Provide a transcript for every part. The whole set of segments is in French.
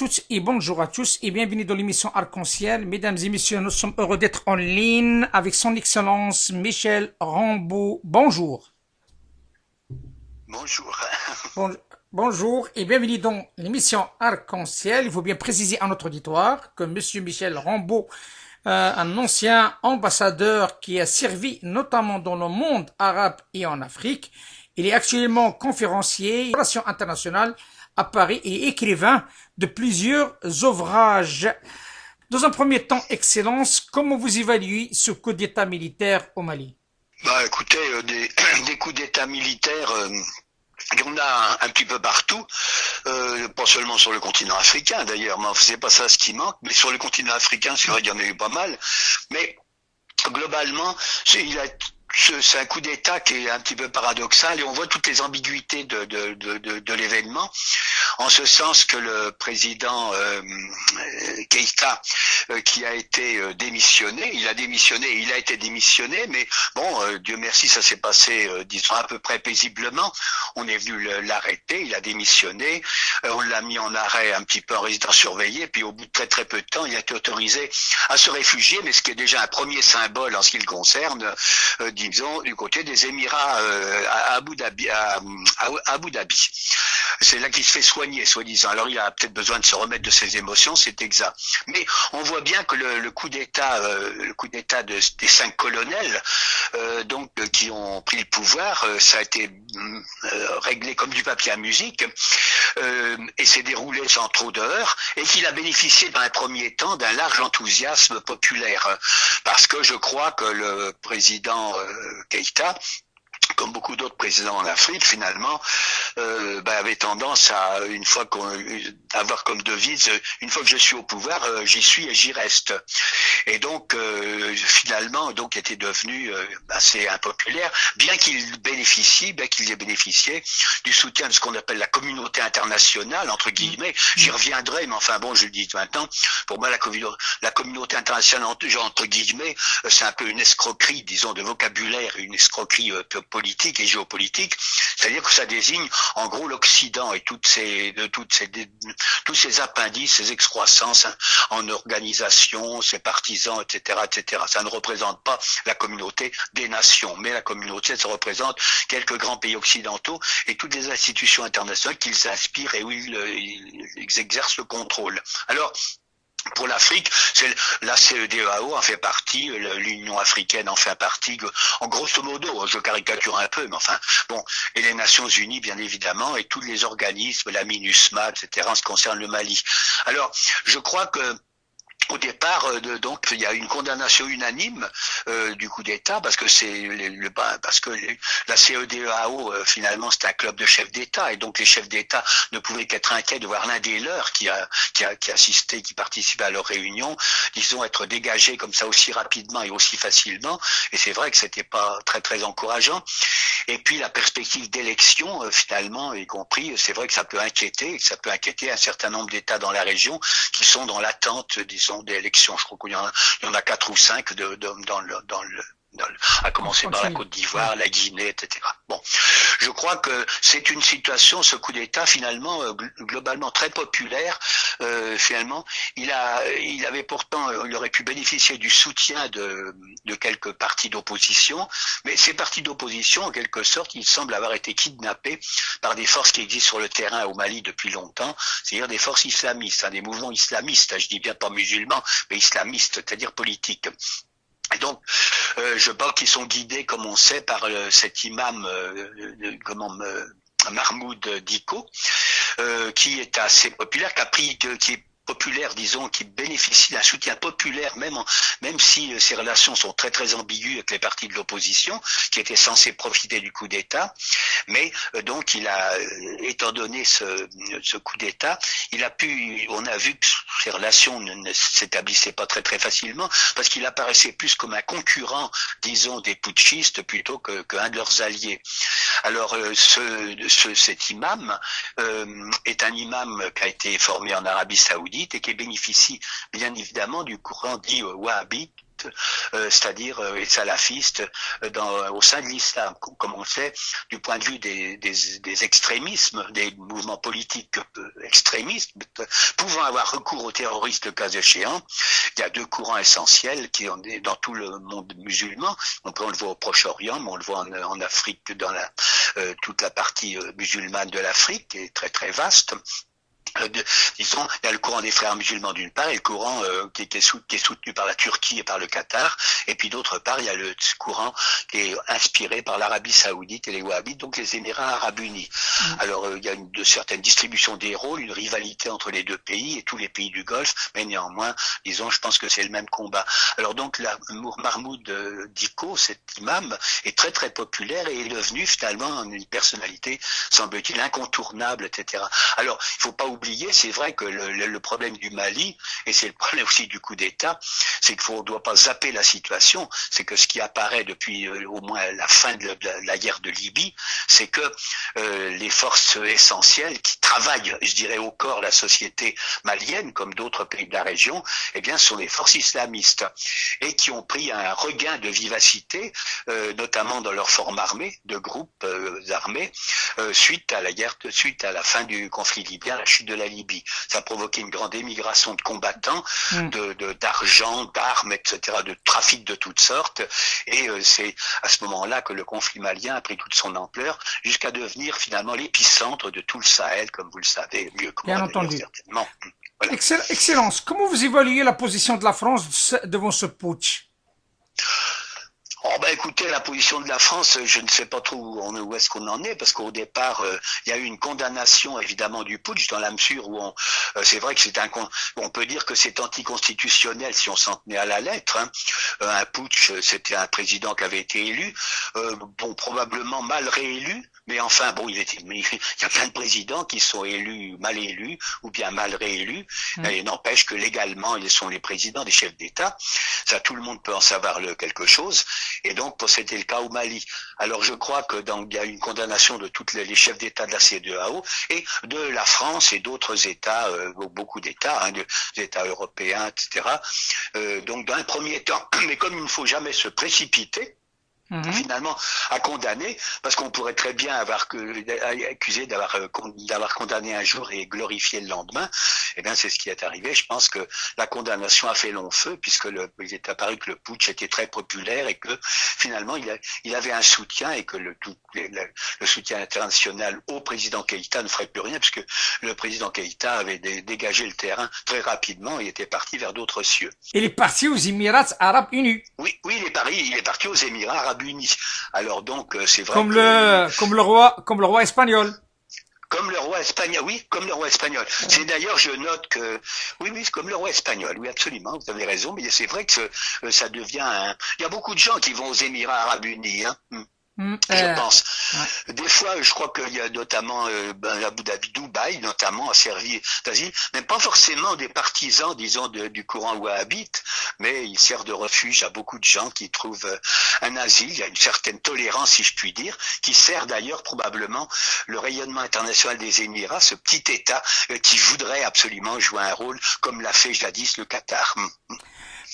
toutes et bonjour à tous et bienvenue dans l'émission Arc-en-Ciel. Mesdames et messieurs, nous sommes heureux d'être en ligne avec son Excellence Michel Rambaud. Bonjour. Bonjour. Bon- bonjour et bienvenue dans l'émission Arc-en-Ciel. Il faut bien préciser à notre auditoire que Monsieur Michel Rambaud, un ancien ambassadeur qui a servi notamment dans le monde arabe et en Afrique, il est actuellement conférencier en relations internationales à Paris et écrivain de plusieurs ouvrages. Dans un premier temps, Excellence, comment vous évaluez ce coup d'État militaire au Mali? Bah écoutez, des coups d'État militaires, il y en a un petit peu partout, pas seulement sur le continent africain d'ailleurs, mais c'est pas ça ce qui manque, mais sur le continent africain, c'est vrai qu'il y en a eu pas mal, mais globalement, c'est un coup d'État qui est un petit peu paradoxal et on voit toutes les ambiguïtés de l'événement, en ce sens que le président Keïta, qui a été démissionné, il a été démissionné, mais bon, Dieu merci, ça s'est passé, disons, à peu près paisiblement. On est venu l'arrêter, il a démissionné, on l'a mis en arrêt un petit peu en résidence surveillée, puis au bout de très très peu de temps, il a été autorisé à se réfugier, mais ce qui est déjà un premier symbole en ce qui le concerne, disons, du côté des Émirats à Abu Dhabi. Abu Dhabi. C'est là qu'il se fait soigner, soi-disant. Alors il a peut-être besoin de se remettre de ses émotions, c'est exact. Mais on voit bien que le coup d'État, des 5 colonels, qui ont pris le pouvoir, ça a été réglé comme du papier à musique, et s'est déroulé sans trop d'heures, et qu'il a bénéficié dans un premier temps d'un large enthousiasme populaire, parce que je crois que le président Keïta, comme beaucoup d'autres présidents en Afrique, finalement, avait tendance à, avoir comme devise, une fois que je suis au pouvoir, j'y suis et j'y reste. Et donc, finalement, était devenu assez impopulaire, bien qu'il ait bénéficié du soutien de ce qu'on appelle la communauté internationale, entre guillemets. J'y reviendrai, mais enfin bon, je le dis maintenant, pour moi, la communauté internationale, entre guillemets, c'est un peu une escroquerie, disons, de vocabulaire, une escroquerie politique et géopolitique, c'est-à-dire que ça désigne en gros l'Occident et tous ces appendices, ces excroissances en organisation, ses partisans, etc., etc. Ça ne représente pas la communauté des nations, mais la communauté, ça représente quelques grands pays occidentaux et toutes les institutions internationales qu'ils inspirent et où ils exercent le contrôle. Alors, pour l'Afrique, la CEDEAO en fait partie, l'Union africaine en fait partie, en grosso modo, je caricature un peu, mais enfin, bon, et les Nations Unies, bien évidemment, et tous les organismes, la MINUSMA, etc., en ce qui concerne le Mali. Alors, je crois que au départ, donc, il y a une condamnation unanime du coup d'État parce que la CEDEAO finalement c'est un club de chefs d'État et donc les chefs d'État ne pouvaient qu'être inquiets de voir l'un des leurs qui assistait, qui participait à leur réunion, disons être dégagé comme ça aussi rapidement et aussi facilement. Et c'est vrai que c'était pas très très encourageant. Et puis la perspective d'élection, finalement, y compris, c'est vrai que ça peut inquiéter un certain nombre d'États dans la région qui sont dans l'attente, disons, d'élections. Je crois qu'il y en a 4 ou 5 à commencer par la Côte d'Ivoire, la Guinée, etc. Bon, je crois que c'est une situation, ce coup d'État, finalement, globalement très populaire. Finalement, il aurait pu bénéficier du soutien de quelques partis d'opposition, mais ces partis d'opposition, en quelque sorte, ils semblent avoir été kidnappés par des forces qui existent sur le terrain au Mali depuis longtemps, c'est-à-dire des forces islamistes, des mouvements islamistes. Je dis bien pas musulmans, mais islamistes, c'est-à-dire politiques. Et donc, je pense qu'ils sont guidés, comme on sait, par cet imam, Mahmoud Dicko, qui est assez populaire, qui est populaire, disons, qui bénéficie d'un soutien populaire, même si ces relations sont très très ambiguës avec les partis de l'opposition, qui étaient censés profiter du coup d'État. Mais donc, étant donné ce coup d'État, on a vu que ces relations ne s'établissaient pas très très facilement, parce qu'il apparaissait plus comme un concurrent, disons, des putschistes plutôt qu'un de leurs alliés. Alors, cet imam est un imam qui a été formé en Arabie Saoudite et qui bénéficie bien évidemment du courant dit wahhabite wahhabites, c'est-à-dire et salafistes au sein de l'islam. Comme on sait, du point de vue des extrémismes, des mouvements politiques extrémistes, pouvant avoir recours aux terroristes le cas échéant, il y a deux courants essentiels qui ont dans tout le monde musulman. On le voit au Proche-Orient, mais on le voit en Afrique, dans toute la partie musulmane de l'Afrique, qui est très très vaste. Disons, il y a le courant des frères musulmans d'une part, et le courant qui est soutenu par la Turquie et par le Qatar, et puis d'autre part, il y a le courant qui est inspiré par l'Arabie Saoudite et les Wahhabites, donc les Émirats Arabes Unis. Alors, il y a de certaines distributions des rôles, une rivalité entre les deux pays et tous les pays du Golfe, mais néanmoins, disons, je pense que c'est le même combat. Alors donc, Mahmoud Dicko, cet imam, est très très populaire et est devenu finalement une personnalité, semble-t-il, incontournable, etc. Alors, il faut pas oublier, c'est vrai que le problème du Mali, et c'est le problème aussi du coup d'État, c'est qu'il ne doit pas zapper la situation, c'est que ce qui apparaît depuis au moins la fin de la guerre de Libye, c'est que les forces essentielles qui travaillent, je dirais, au corps la société malienne, comme d'autres pays de la région, eh bien, sont les forces islamistes, et qui ont pris un regain de vivacité, notamment dans leur forme armée, de groupes armés, suite à la fin du conflit libyen, la chute de la Libye. Ça a provoqué une grande émigration de combattants, d'argent, d'armes, etc., de trafic de toutes sortes. Et c'est à ce moment-là que le conflit malien a pris toute son ampleur, jusqu'à devenir finalement l'épicentre de tout le Sahel, comme vous le savez mieux que moi. Bien entendu. Certainement. Voilà. Excellence, comment vous évaluez la position de la France devant ce putsch? Oh ben écoutez, la position de la France, je ne sais pas trop où est-ce qu'on en est, parce qu'au départ, il y a eu une condamnation évidemment du putsch, dans la mesure où c'est vrai que on peut dire que c'est anticonstitutionnel si on s'en tenait à la lettre. Hein. Un putsch, c'était un président qui avait été élu, probablement mal réélu, mais enfin bon, il y a plein de présidents qui sont élus, mal élus, ou bien mal réélus, et n'empêche que légalement, ils sont les présidents des chefs d'État. Ça, tout le monde peut en savoir quelque chose. Et donc, c'était le cas au Mali. Alors, je crois que il y a une condamnation de tous les chefs d'État de la CEDEAO et de la France et d'autres États, beaucoup d'États, des États européens, etc. Donc, dans un premier temps, mais comme il ne faut jamais se précipiter, finalement à condamner, parce qu'on pourrait très bien avoir accusé d'avoir condamné un jour et glorifié le lendemain. Eh bien, c'est ce qui est arrivé. Je pense que la condamnation a fait long feu, puisque il est apparu que le putsch était très populaire et que finalement il avait un soutien, et que le soutien international au président Keïta ne ferait plus rien, puisque le président Keïta avait dégagé le terrain très rapidement et était parti vers d'autres cieux. Il est parti aux Émirats Arabes Unis. Oui, il est parti aux Émirats Arabes Unis. Alors donc, c'est vrai comme le roi espagnol. Comme le roi espagnol, oui, comme le roi espagnol. C'est d'ailleurs, je note que, oui, c'est comme le roi espagnol, oui, absolument, vous avez raison, mais c'est vrai que ça devient il y a beaucoup de gens qui vont aux Émirats Arabes Unis, hein. Je pense. Ouais. Des fois, je crois qu'il y a notamment Abu Dhabi, Dubaï, notamment, a servi d'asile, même pas forcément des partisans, disons, du courant wahhabite, mais il sert de refuge à beaucoup de gens qui trouvent un asile. Il y a une certaine tolérance, si je puis dire, qui sert d'ailleurs probablement le rayonnement international des Émirats, ce petit État qui voudrait absolument jouer un rôle, comme l'a fait jadis le Qatar.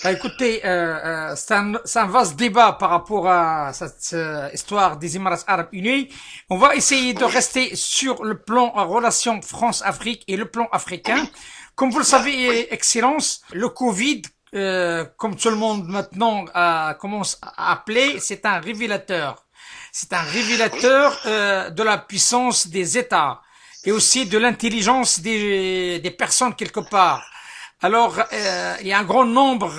Écoutez, c'est un vaste débat par rapport à cette histoire des Émirats Arabes Unis. On va essayer de rester sur le plan relation France-Afrique et le plan africain. Comme vous le savez, Excellence, le Covid, comme tout le monde maintenant commence à appeler, c'est un révélateur. C'est un révélateur de la puissance des États et aussi de l'intelligence des personnes quelque part. Alors, il y a un grand nombre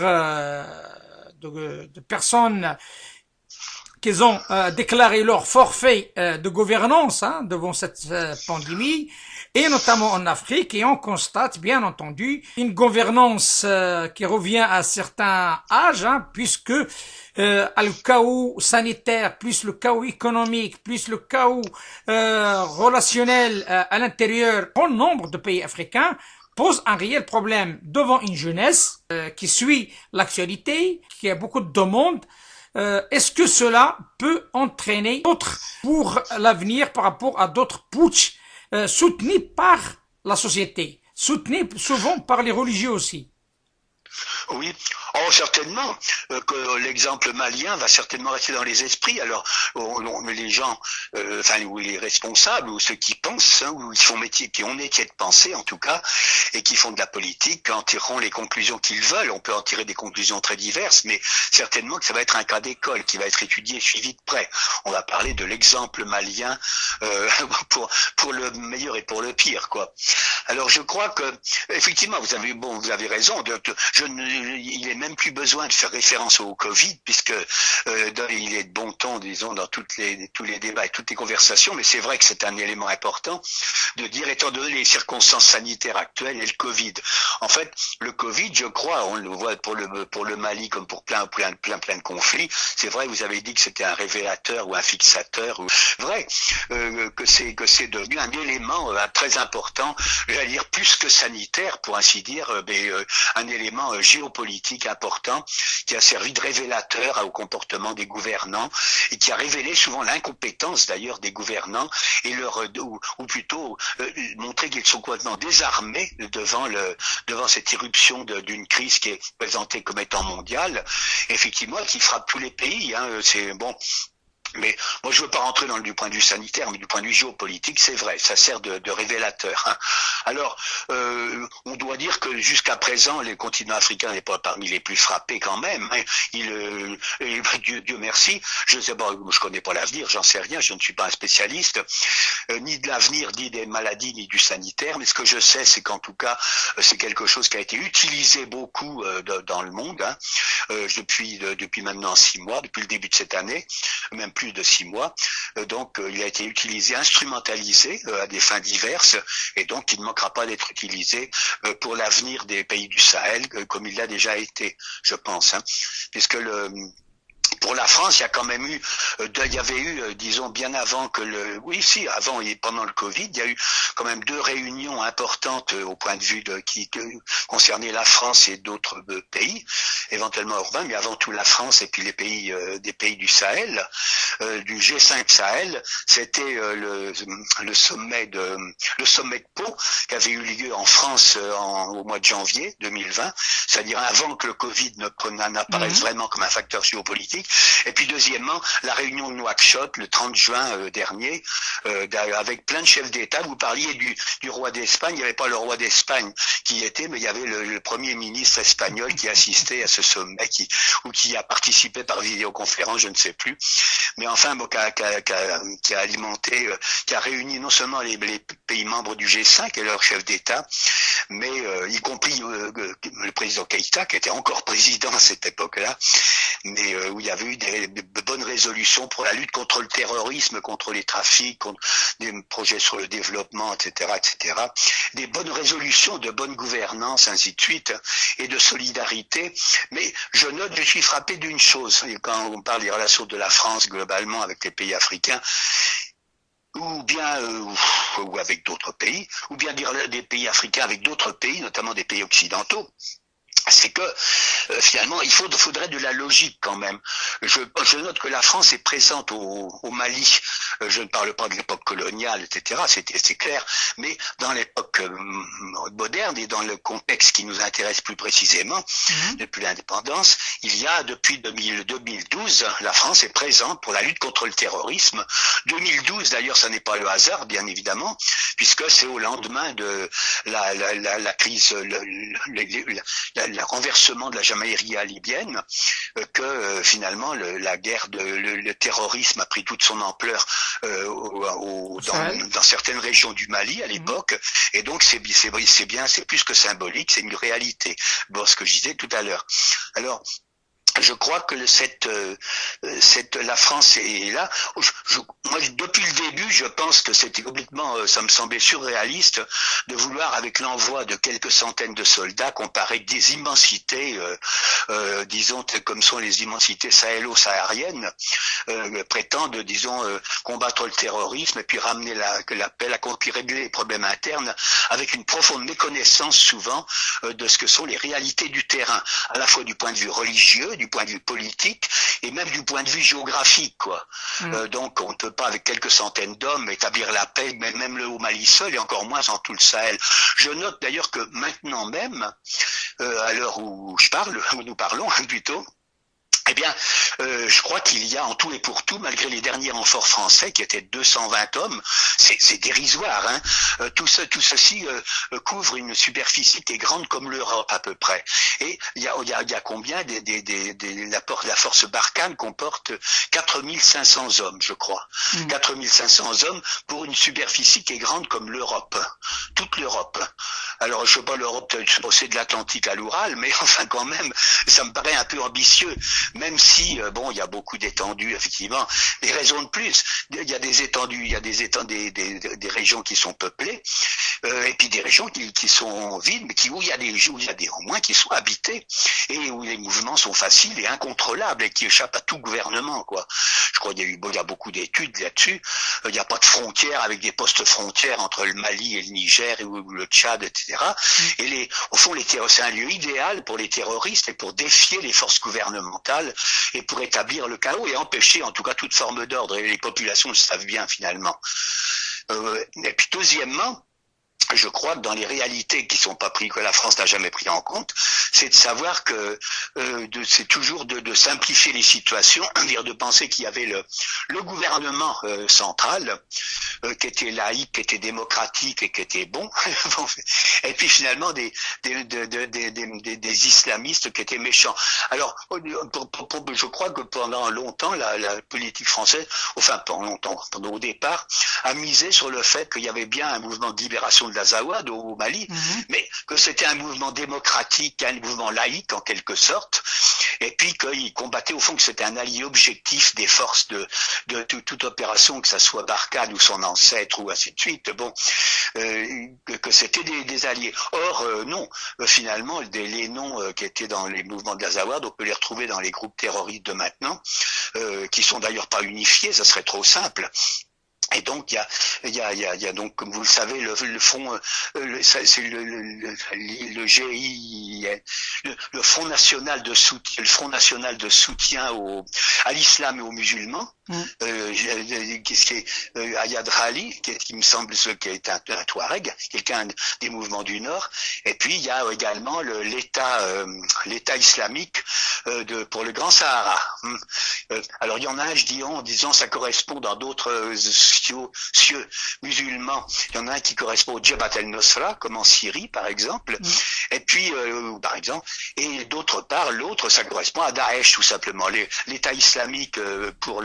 de personnes qui ont déclaré leur forfait de gouvernance devant cette pandémie, et notamment en Afrique, et on constate bien entendu une gouvernance qui revient à certains âges, puisque le chaos sanitaire, plus le chaos économique, plus le chaos relationnel à l'intérieur, bon nombre de pays africains pose un réel problème devant une jeunesse qui suit l'actualité, qui a beaucoup de demandes. Est-ce que cela peut entraîner d'autres pour l'avenir par rapport à d'autres putschs soutenus par la société, soutenus souvent par les religieux aussi? Oui. Oh, certainement que l'exemple malien va certainement rester dans les esprits. Alors, les gens, enfin, ou les responsables, ou ceux qui pensent, hein, ou qui ont métier de penser en tout cas, et qui font de la politique, en tireront les conclusions qu'ils veulent. On peut en tirer des conclusions très diverses, mais certainement que ça va être un cas d'école qui va être étudié et suivi de près. On va parler de l'exemple malien pour le meilleur et pour le pire, quoi. Alors, je crois que effectivement, vous avez raison. Il est même plus besoin de faire référence au Covid, puisque il est de bon ton, disons, dans tous les débats et toutes les conversations, mais c'est vrai que c'est un élément important de dire, étant donné les circonstances sanitaires actuelles et le Covid. En fait, le Covid, je crois, on le voit pour le Mali comme pour plein de conflits, c'est vrai, vous avez dit que c'était un révélateur ou un fixateur, vrai, que c'est devenu un élément très important, j'allais dire plus que sanitaire, pour ainsi dire, un élément géopolitique important qui a servi de révélateur au comportement des gouvernants et qui a révélé souvent l'incompétence d'ailleurs des gouvernants et ou plutôt montrer qu'ils sont complètement désarmés devant cette irruption d'une crise qui est présentée comme étant mondiale, effectivement qui frappe tous les pays. Hein, c'est bon. Mais moi, je veux pas rentrer du point de vue sanitaire, mais du point de vue géopolitique, c'est vrai, ça sert de révélateur. Hein. Alors, on doit dire que jusqu'à présent, le continent africain n'est pas parmi les plus frappés quand même. Hein. Dieu merci, je sais pas, je connais pas l'avenir, j'en sais rien, je ne suis pas un spécialiste, ni de l'avenir, ni des maladies, ni du sanitaire. Mais ce que je sais, c'est qu'en tout cas, c'est quelque chose qui a été utilisé beaucoup dans le monde hein, depuis maintenant 6 mois, depuis le début de cette année, même plus de 6 mois. Donc, il a été utilisé, instrumentalisé à des fins diverses, et donc il ne manquera pas d'être utilisé pour l'avenir des pays du Sahel, comme il l'a déjà été, je pense. Hein, puisque pour la France, il y a quand même il y avait eu, disons, bien avant avant et pendant le Covid, il y a eu quand même 2 réunions importantes au point de vue qui concernaient la France et d'autres pays, éventuellement urbains, mais avant tout la France et puis les pays des pays du Sahel, du G5 Sahel. C'était le sommet de Pau qui avait eu lieu en France au mois de janvier 2020, c'est-à-dire avant que le Covid n'apparaisse vraiment comme un facteur géopolitique. Et puis deuxièmement, la réunion de Nouakchott le 30 juin dernier, avec plein de chefs d'État. Vous parliez du roi d'Espagne, il n'y avait pas le roi d'Espagne qui y était, mais il y avait le premier ministre espagnol qui assistait à ce sommet, qui a participé par vidéoconférence, je ne sais plus. Mais enfin, qui a alimenté, qui a réuni non seulement les pays membres du G5 et leurs chefs d'État, mais y compris le président Keïta, qui était encore président à cette époque-là, mais où il y avait eu de bonnes résolutions pour la lutte contre le terrorisme, contre les trafics, contre des projets sur le développement, etc., etc. Des bonnes résolutions de bonne gouvernance, ainsi de suite, et de solidarité. Mais je suis frappé d'une chose, quand on parle des relations de la France globalement avec les pays africains, ou bien ou avec d'autres pays, ou bien des pays africains avec d'autres pays, notamment des pays occidentaux, c'est que finalement il faudrait de la logique quand même. Je note que la France est présente au Mali. Je ne parle pas de l'époque coloniale, etc. C'est clair, mais dans l'époque moderne et dans le contexte qui nous intéresse plus précisément, depuis l'indépendance, il y a depuis 2012, la France est présente pour la lutte contre le terrorisme. 2012 d'ailleurs, ça n'est pas le hasard, bien évidemment, puisque c'est au lendemain de la crise, le renversement de la Jamaïria libyenne, que finalement la guerre le terrorisme a pris toute son ampleur dans certaines régions du Mali à l'époque, et donc c'est plus que symbolique, c'est une réalité. Bon, ce que je disais tout à l'heure. Alors, je crois que la France est là. Moi, depuis le début, je pense que c'était complètement, ça me semblait surréaliste de vouloir, avec l'envoi de quelques centaines de soldats, comparer des immensités, disons, comme sont les immensités sahélo-sahariennes, prétendent, disons, combattre le terrorisme et puis ramener la paix, régler les problèmes internes, avec une profonde méconnaissance souvent de ce que sont les réalités du terrain, à la fois du point de vue religieux, du du point de vue politique et même du point de vue géographique, quoi. Donc on ne peut pas avec quelques centaines d'hommes établir la paix, même au Mali seul et encore moins en tout le Sahel. Je note d'ailleurs que maintenant même, à l'heure où je parle, où nous parlons plutôt, eh bien, je crois qu'il y a en tout et pour tout, malgré les derniers renforts français qui étaient 220 hommes, c'est dérisoire. Hein. Tout ceci couvre une superficie qui est grande comme l'Europe à peu près. Et il y a combien la force Barkhane comporte 4500 hommes, je crois. 4500 hommes pour une superficie qui est grande comme l'Europe, toute l'Europe. Alors, je sais pas, l'Europe, c'est de l'Atlantique à l'Oural, mais enfin quand même, ça me paraît un peu ambitieux. Même si, bon, il y a beaucoup d'étendues, effectivement, des raisons de plus. Il y a des étendues, il y a des régions qui sont peuplées, et puis des régions qui sont vides, mais où il y a des au moins qui sont habitées, et où les mouvements sont faciles et incontrôlables, et qui échappent à tout gouvernement, quoi. Je crois qu'il y a beaucoup d'études là-dessus. Il n'y a pas de frontières avec des postes frontières entre le Mali et le Niger, ou le Tchad, etc. Et au fond, c'est un lieu idéal pour les terroristes et pour défier les forces gouvernementales et pour établir le chaos et empêcher en tout cas toute forme d'ordre. Et les populations le savent bien finalement. Et puis deuxièmement, je crois que dans les réalités qui sont pas prises, que la France n'a jamais pris en compte, c'est de savoir que c'est toujours de simplifier les situations, dire de penser qu'il y avait le gouvernement central qui était laïque, qui était démocratique et qui était bon, et puis finalement des islamistes qui étaient méchants. Alors, je crois que pendant longtemps la politique française, enfin pendant au départ, a misé sur le fait qu'il y avait bien un mouvement de libération de l'Azawad au Mali, mais que c'était un mouvement démocratique, un mouvement laïque en quelque sorte, et puis qu'il combattait au fond que c'était un allié objectif des forces de toute opération, que ça soit Barkhane ou son ancêtre ou ainsi de suite, bon, que c'était des alliés. Or, non, finalement, les noms qui étaient dans les mouvements de l'Azawad, on peut les retrouver dans les groupes terroristes de maintenant, qui sont d'ailleurs pas unifiés, ça serait trop simple. Et donc il y a donc, comme vous le savez, le front, c'est le GI, le Front national de soutien, à l'islam et aux musulmans. Qui est Ayad Rali, qui me semble qui est un Touareg, quelqu'un des mouvements du Nord. Et puis il y a également l'État islamique pour le Grand Sahara. Alors il y en a, je dis en disant ça correspond dans d'autres cieux musulmans. Il y en a un qui correspond au Jabhat el-Nosra, comme en Syrie par exemple. Et puis par exemple, et d'autre part l'autre ça correspond à Daesh tout simplement. L'État islamique pour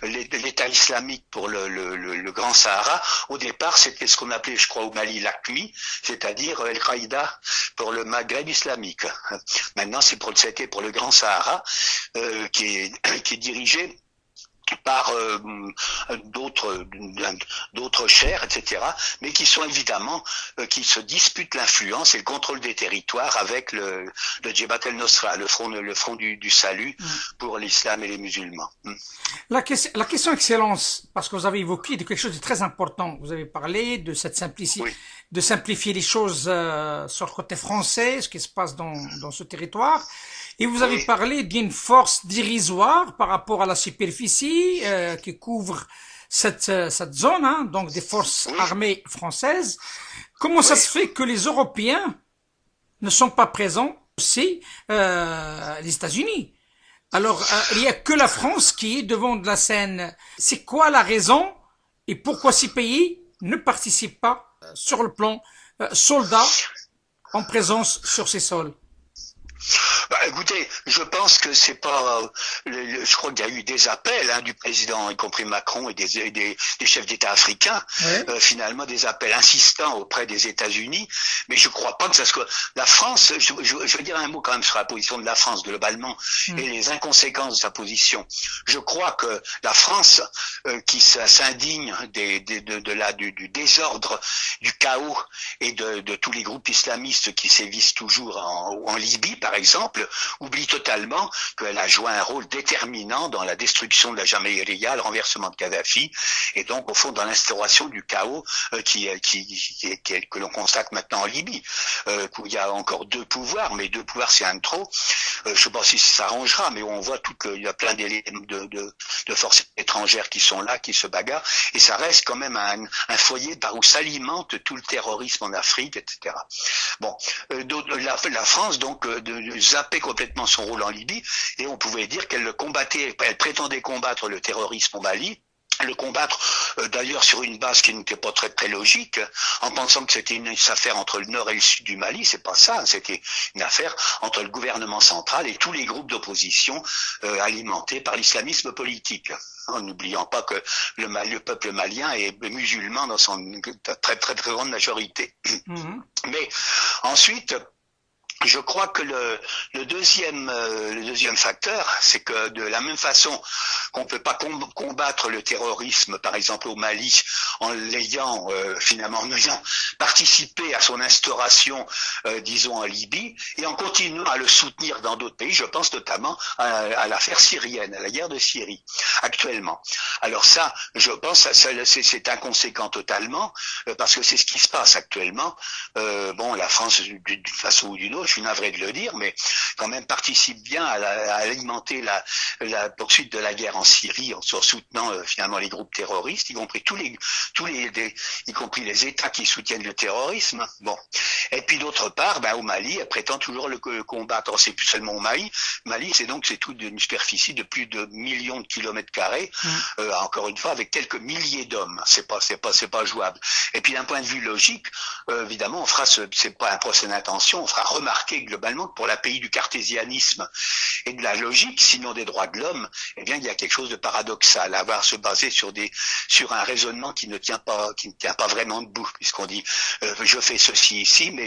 l'État islamique pour le Grand Sahara, au départ, c'était ce qu'on appelait, je crois, au Mali, l'AQMI, c'est-à-dire Al-Qaïda pour le Maghreb islamique. Maintenant, c'était pour le Grand Sahara, qui est dirigé par d'autres chairs, etc., mais qui sont évidemment qui se disputent l'influence et le contrôle des territoires avec le Jabhat el-Nosra, le front du salut pour l'islam et les musulmans. La question excellence, parce que vous avez évoqué de quelque chose de très important. Vous avez parlé de cette simplicité, de simplifier les choses sur le côté français, ce qui se passe dans ce territoire. Et vous avez parlé d'une force dérisoire par rapport à la superficie qui couvre cette zone, hein, donc des forces armées françaises. Comment ça se fait que les Européens ne sont pas présents aussi, les États-Unis? Alors, il y a que la France qui est devant de la scène. C'est quoi la raison et pourquoi ces pays ne participent pas sur le plan soldats en présence sur ces sols? Bah, écoutez, je pense que c'est pas. Je crois qu'il y a eu des appels du président, y compris Macron, et des chefs d'État africains, finalement des appels insistants auprès des États-Unis. Mais je crois pas que ça soit. La France, je veux dire un mot quand même sur la position de la France globalement et les inconséquences de sa position. Je crois que la France, qui s'indigne du désordre, du chaos et de tous les groupes islamistes qui sévissent toujours en Libye, par exemple, oublie totalement qu'elle a joué un rôle déterminant dans la destruction de la Jamaïria, le renversement de Kadhafi, et donc au fond dans l'instauration du chaos que l'on constate maintenant en Libye, où il y a encore deux pouvoirs, mais deux pouvoirs c'est un de trop. Je ne sais pas si ça s'arrangera, mais on voit il y a plein de forces étrangères qui sont là, qui se bagarrent, et ça reste quand même un foyer par où s'alimente tout le terrorisme en Afrique, etc. Bon, la France donc zappait complètement son rôle en Libye, et on pouvait dire qu'elle prétendait combattre le terrorisme au Mali, le combattre d'ailleurs sur une base qui n'était pas très logique, en pensant que c'était une affaire entre le nord et le sud du Mali. C'est pas ça, c'était une affaire entre le gouvernement central et tous les groupes d'opposition alimentés par l'islamisme politique, en n'oubliant pas que le peuple malien est musulman dans son très grande majorité. Mais ensuite, je crois que le deuxième facteur, c'est que de la même façon qu'on ne peut pas combattre le terrorisme, par exemple au Mali, en ayant participé à son instauration, disons en Libye, et en continuant à le soutenir dans d'autres pays. Je pense notamment à l'affaire syrienne, à la guerre de Syrie, actuellement. Alors ça, je pense, c'est inconséquent totalement, parce que c'est ce qui se passe actuellement. La France, d'une façon ou d'une autre, je suis navré de le dire, mais quand même participe bien à alimenter la poursuite de la guerre en Syrie en soutenant finalement les groupes terroristes, y compris y compris les États qui soutiennent le terrorisme. Bon. Et puis d'autre part, au Mali, elle prétend toujours le combattre. C'est plus seulement au Mali. Mali, c'est tout d'une superficie de plus de millions de kilomètres carrés. Encore une fois, avec quelques milliers d'hommes. C'est pas jouable. Et puis d'un point de vue logique, évidemment, c'est pas un procès d'intention, on fera remarquer globalement que pour la pays du cartésianisme et de la logique, sinon des droits de l'homme, eh bien il y a quelque chose de paradoxal à avoir se baser sur un raisonnement qui ne tient pas vraiment debout, puisqu'on dit je fais ceci ici, mais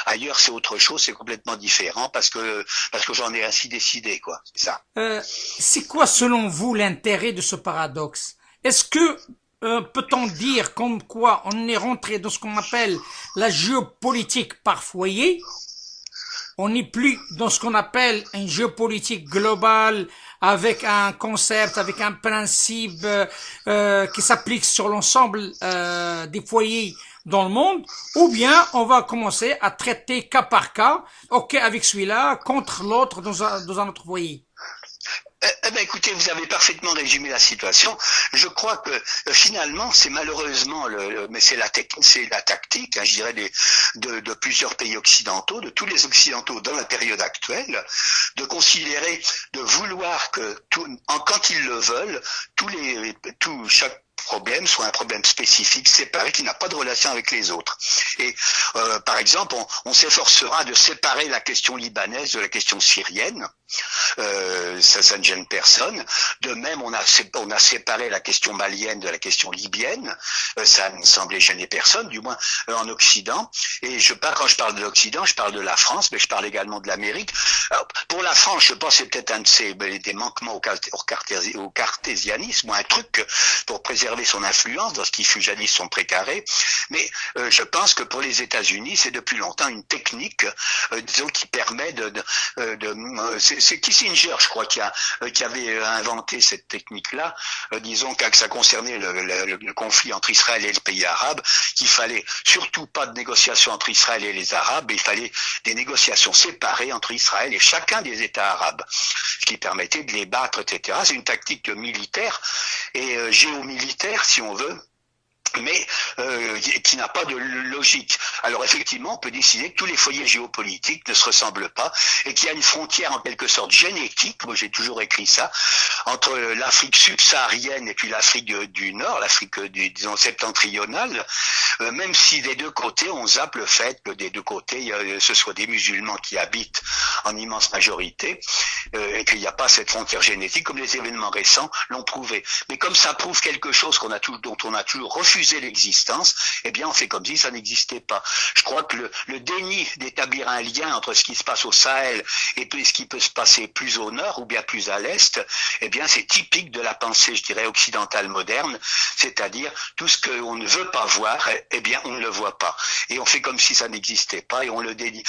ailleurs c'est autre chose, c'est complètement différent parce que j'en ai ainsi décidé, quoi. C'est ça. C'est quoi selon vous l'intérêt de ce paradoxe? Est-ce que peut-on dire comme quoi on est rentré dans ce qu'on appelle la géopolitique par foyer? On n'est plus dans ce qu'on appelle une géopolitique globale avec un concept, avec un principe qui s'applique sur l'ensemble des foyers dans le monde, ou bien on va commencer à traiter cas par cas, ok avec celui-là, contre l'autre dans un autre foyer. Écoutez, vous avez parfaitement résumé la situation. Je crois que finalement, c'est malheureusement mais c'est la tactique, je dirais, de plusieurs pays occidentaux, de tous les occidentaux dans la période actuelle, de vouloir que quand ils le veulent, chaque problème soit un problème spécifique, séparé, qui n'a pas de relation avec les autres. Et par exemple, on s'efforcera de séparer la question libanaise de la question syrienne. Ça ne gêne personne. De même, on a séparé la question malienne de la question libyenne. Ça ne semblait gêner personne, du moins en Occident. Et quand je parle de l'Occident, je parle de la France, mais je parle également de l'Amérique. Alors, pour la France, je pense que c'est peut-être des manquements au cartésianisme, ou un truc pour préserver son influence dans ce qui fut jadis son précaré. Mais je pense que pour les États-Unis, c'est depuis longtemps une technique, disons, qui permet c'est Kissinger, je crois, qui avait inventé cette technique-là, disons que ça concernait le conflit entre Israël et le pays arabe, qu'il fallait surtout pas de négociations entre Israël et les Arabes, il fallait des négociations séparées entre Israël et chacun des États arabes, ce qui permettait de les battre, etc. C'est une tactique militaire et géomilitaire, si on veut, mais qui n'a pas de logique. Alors effectivement, on peut décider que tous les foyers géopolitiques ne se ressemblent pas et qu'il y a une frontière en quelque sorte génétique, moi j'ai toujours écrit ça, entre l'Afrique subsaharienne et puis l'Afrique du Nord, l'Afrique disons septentrionale, même si des deux côtés on zappe le fait que des deux côtés ce soit des musulmans qui habitent en immense majorité et qu'il n'y a pas cette frontière génétique, comme les événements récents l'ont prouvé. Mais comme ça prouve quelque chose dont on a toujours refusé l'existence, eh bien on fait comme si ça n'existait pas. Je crois que le déni d'établir un lien entre ce qui se passe au Sahel et ce qui peut se passer plus au nord ou bien plus à l'est, eh bien c'est typique de la pensée, je dirais, occidentale moderne, c'est-à-dire tout ce qu'on ne veut pas voir, eh bien on ne le voit pas. Et on fait comme si ça n'existait pas et on le dénie.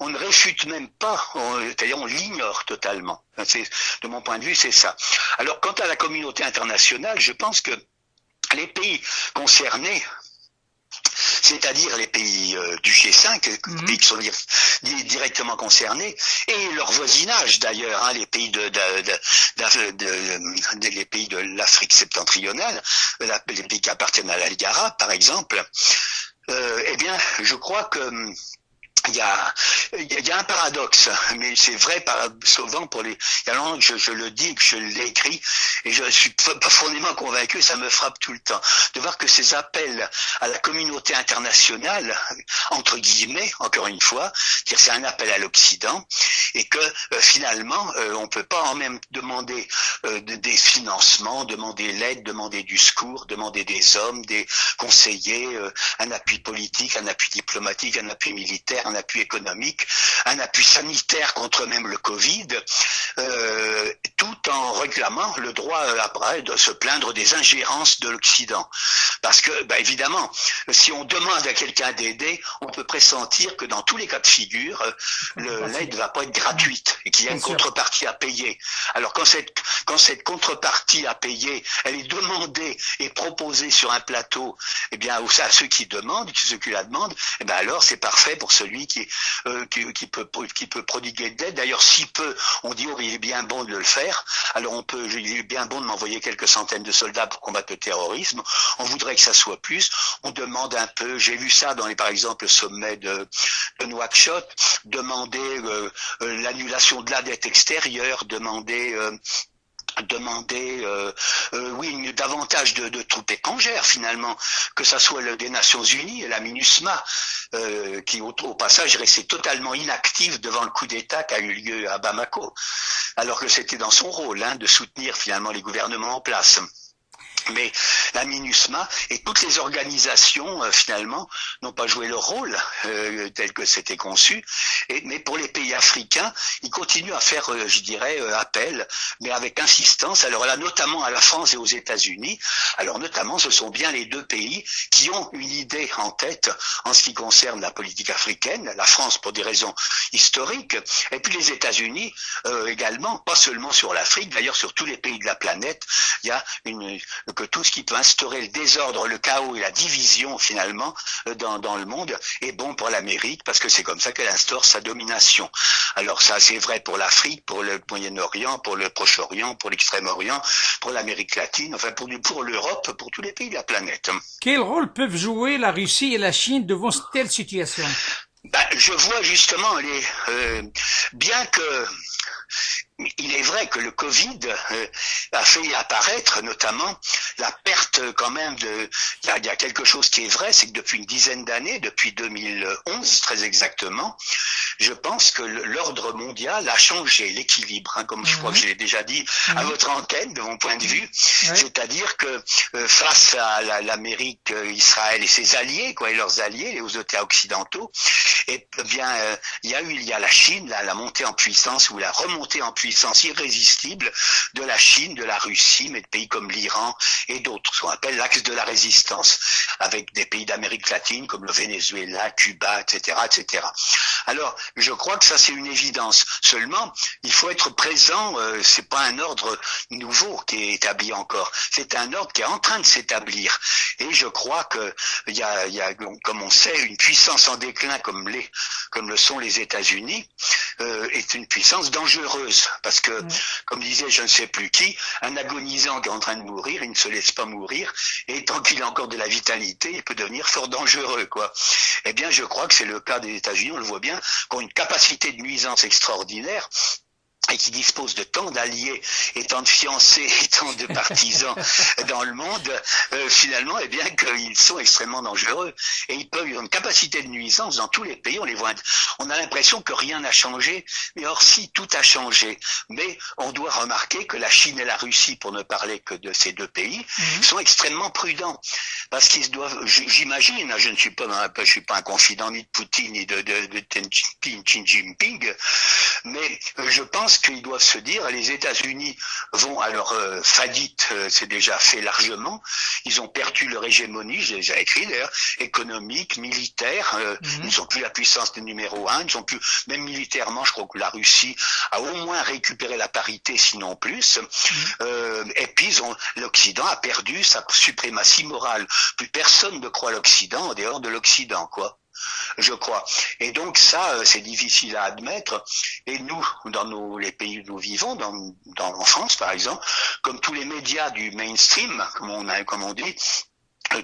On ne réfute même pas, c'est-à-dire on l'ignore totalement. De mon point de vue, c'est ça. Alors quant à la communauté internationale, je pense que les pays concernés, c'est-à-dire les pays du G5, les pays qui sont directement concernés, et leur voisinage d'ailleurs, hein, les pays les pays de l'Afrique septentrionale, les pays qui appartiennent à la Ligue arabe par exemple, eh bien je crois que il y a un paradoxe, mais c'est vrai souvent pour les. Il y a longtemps que je le dis, que je l'ai écrit, et je suis pas profondément convaincu, ça me frappe tout le temps, de voir que ces appels à la communauté internationale, entre guillemets, encore une fois, c'est-à-dire c'est un appel à l'Occident, et que finalement on peut pas en même demander des financements, demander l'aide, demander du secours, demander des hommes, des conseillers, un appui politique, un appui diplomatique, un appui militaire, un appui économique, un appui sanitaire contre même le Covid, tout en réclamant le droit après de se plaindre des ingérences de l'Occident. Parce que, évidemment, si on demande à quelqu'un d'aider, on peut pressentir que dans tous les cas de figure, l'aide ne va pas être gratuite et qu'il y a une contrepartie à payer. Alors quand cette contrepartie à payer, elle est demandée et proposée sur un plateau, eh bien, à ceux qui demandent, ceux qui la demandent, eh bien alors c'est parfait pour celui qui peut prodiguer de l'aide. D'ailleurs, si peu, on dit il est bien bon de le faire. Alors il est bien bon de m'envoyer quelques centaines de soldats pour combattre le terrorisme. On voudrait que ça soit plus. On demande un peu. J'ai vu ça par exemple, le sommet de Nouakchott, demander l'annulation de la dette extérieure, demander davantage de troupes étrangères finalement, que ça soit des Nations Unies et la MINUSMA, qui au passage est restée totalement inactive devant le coup d'État qui a eu lieu à Bamako, alors que c'était dans son rôle de soutenir finalement les gouvernements en place. Mais la MINUSMA et toutes les organisations finalement n'ont pas joué leur rôle tel que c'était conçu. Mais pour les pays africains, ils continuent à faire, je dirais, appel, mais avec insistance. Alors là, notamment à la France et aux États-Unis. Alors notamment, ce sont bien les deux pays qui ont une idée en tête en ce qui concerne la politique africaine. La France pour des raisons historiques, et puis les États-Unis également, pas seulement sur l'Afrique, d'ailleurs sur tous les pays de la planète. Il y a que tout ce qui peut instaurer le désordre, le chaos et la division finalement dans le monde est bon pour l'Amérique, parce que c'est comme ça qu'elle instaure sa domination. Alors ça c'est vrai pour l'Afrique, pour le Moyen-Orient, pour le Proche-Orient, pour l'Extrême-Orient, pour l'Amérique latine, enfin pour l'Europe, pour tous les pays de la planète. Quel rôle peuvent jouer la Russie et la Chine devant telle situation? Je vois justement bien que il est vrai que le Covid a fait apparaître notamment la perte quand même il y a quelque chose qui est vrai, c'est que depuis une dizaine d'années, depuis 2011 très exactement, je pense que l'ordre mondial a changé, l'équilibre, comme je crois que je l'ai déjà dit à votre antenne, de mon point de vue, c'est-à-dire que face à l'Amérique, Israël et ses alliés, et leurs alliés, les États occidentaux, et bien il y a la Chine, la montée en puissance ou la remontée en puissance irrésistible de la Chine, de la Russie, mais de pays comme l'Iran et d'autres, ce qu'on appelle l'axe de la résistance, avec des pays d'Amérique latine comme le Venezuela, Cuba, etc., etc. Alors, je crois que ça c'est une évidence. Seulement, il faut être présent. C'est pas un ordre nouveau qui est établi encore. C'est un ordre qui est en train de s'établir. Et je crois que il y a, comme on sait, une puissance en déclin comme le sont les États-Unis, est une puissance dangereuse, parce que, comme disait je ne sais plus qui, un agonisant qui est en train de mourir, il ne se laisse pas mourir, et tant qu'il a encore de la vitalité, il peut devenir fort dangereux, Eh bien, je crois que c'est le cas des États-Unis, on le voit bien, qui ont une capacité de nuisance extraordinaire. et qui dispose de tant d'alliés et tant de fiancés et tant de partisans dans le monde, finalement, eh bien, qu'ils sont extrêmement dangereux. Et ils peuvent avoir une capacité de nuisance dans tous les pays. On a l'impression que rien n'a changé, mais or si, tout a changé. Mais on doit remarquer que la Chine et la Russie, pour ne parler que de ces deux pays, sont extrêmement prudents. Parce qu'ils doivent, j'imagine, je ne suis pas un confident ni de Poutine ni de Xi Jinping, mais je pense qu'ils doivent se dire, les États-Unis vont à leur faillite, c'est déjà fait largement, ils ont perdu leur hégémonie, j'ai déjà écrit d'ailleurs, économique, militaire, ils ne sont plus la puissance numéro un, ils sont plus, même militairement, je crois que la Russie a au moins récupéré la parité, sinon plus, et puis l'Occident a perdu sa suprématie morale. Plus personne ne croit l'Occident en dehors de l'Occident, quoi. Je crois. Et donc ça, c'est difficile à admettre. Et nous, dans les pays où nous vivons, en France par exemple, comme tous les médias du mainstream, comme on dit,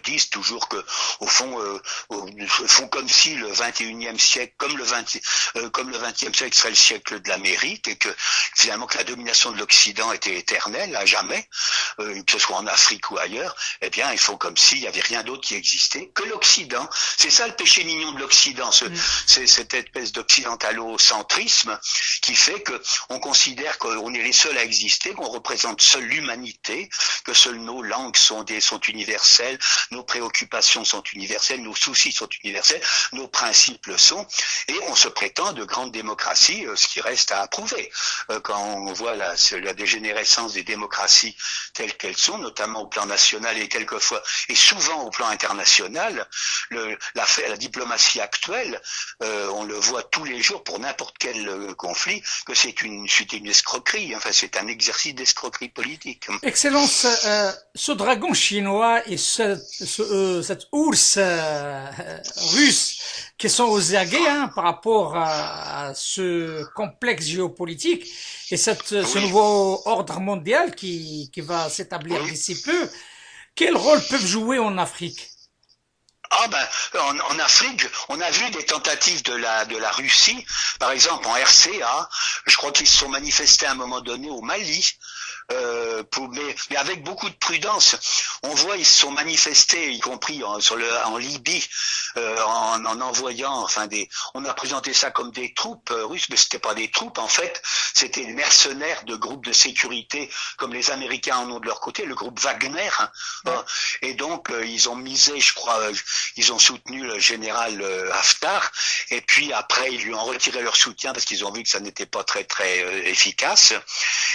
disent toujours que, au fond, font comme si le 21e siècle, comme le 20e siècle serait le siècle de l'Amérique, et que finalement que la domination de l'Occident était éternelle, à jamais, que ce soit en Afrique ou ailleurs. Eh bien, ils font comme s'il n'y avait rien d'autre qui existait que l'Occident. C'est ça le péché mignon de l'Occident, c'est cette espèce d'occidentalocentrisme qui fait que on considère qu'on est les seuls à exister, qu'on représente seule l'humanité, que seules nos langues sont universelles, nos préoccupations sont universelles, nos soucis sont universels, nos principes le sont, et on se prétend de grande démocratie, ce qui reste à approuver. Quand on voit la dégénérescence des démocraties telles qu'elles sont, notamment au plan national et quelquefois, et souvent au plan international, la diplomatie actuelle, on le voit tous les jours pour n'importe quel conflit, que c'est une escroquerie, enfin c'est un exercice d'escroquerie politique. Excellence, ce dragon chinois et cet ours russe qui sont aux aguets par rapport à ce complexe géopolitique et ce nouveau ordre mondial qui va s'établir d'ici peu, quel rôle peuvent jouer en Afrique? Ah ben, en Afrique, on a vu des tentatives de la Russie, par exemple en RCA, je crois qu'ils se sont manifestés à un moment donné au Mali, mais avec beaucoup de prudence. On voit ils se sont manifestés, y compris en Libye, en envoyant, on a présenté ça comme des troupes russes, mais c'était pas des troupes en fait, c'était des mercenaires de groupes de sécurité, comme les Américains en ont de leur côté, le groupe Wagner, et donc ils ont misé, je crois, ils ont soutenu le général Haftar, et puis après ils lui ont retiré leur soutien parce qu'ils ont vu que ça n'était pas très très efficace,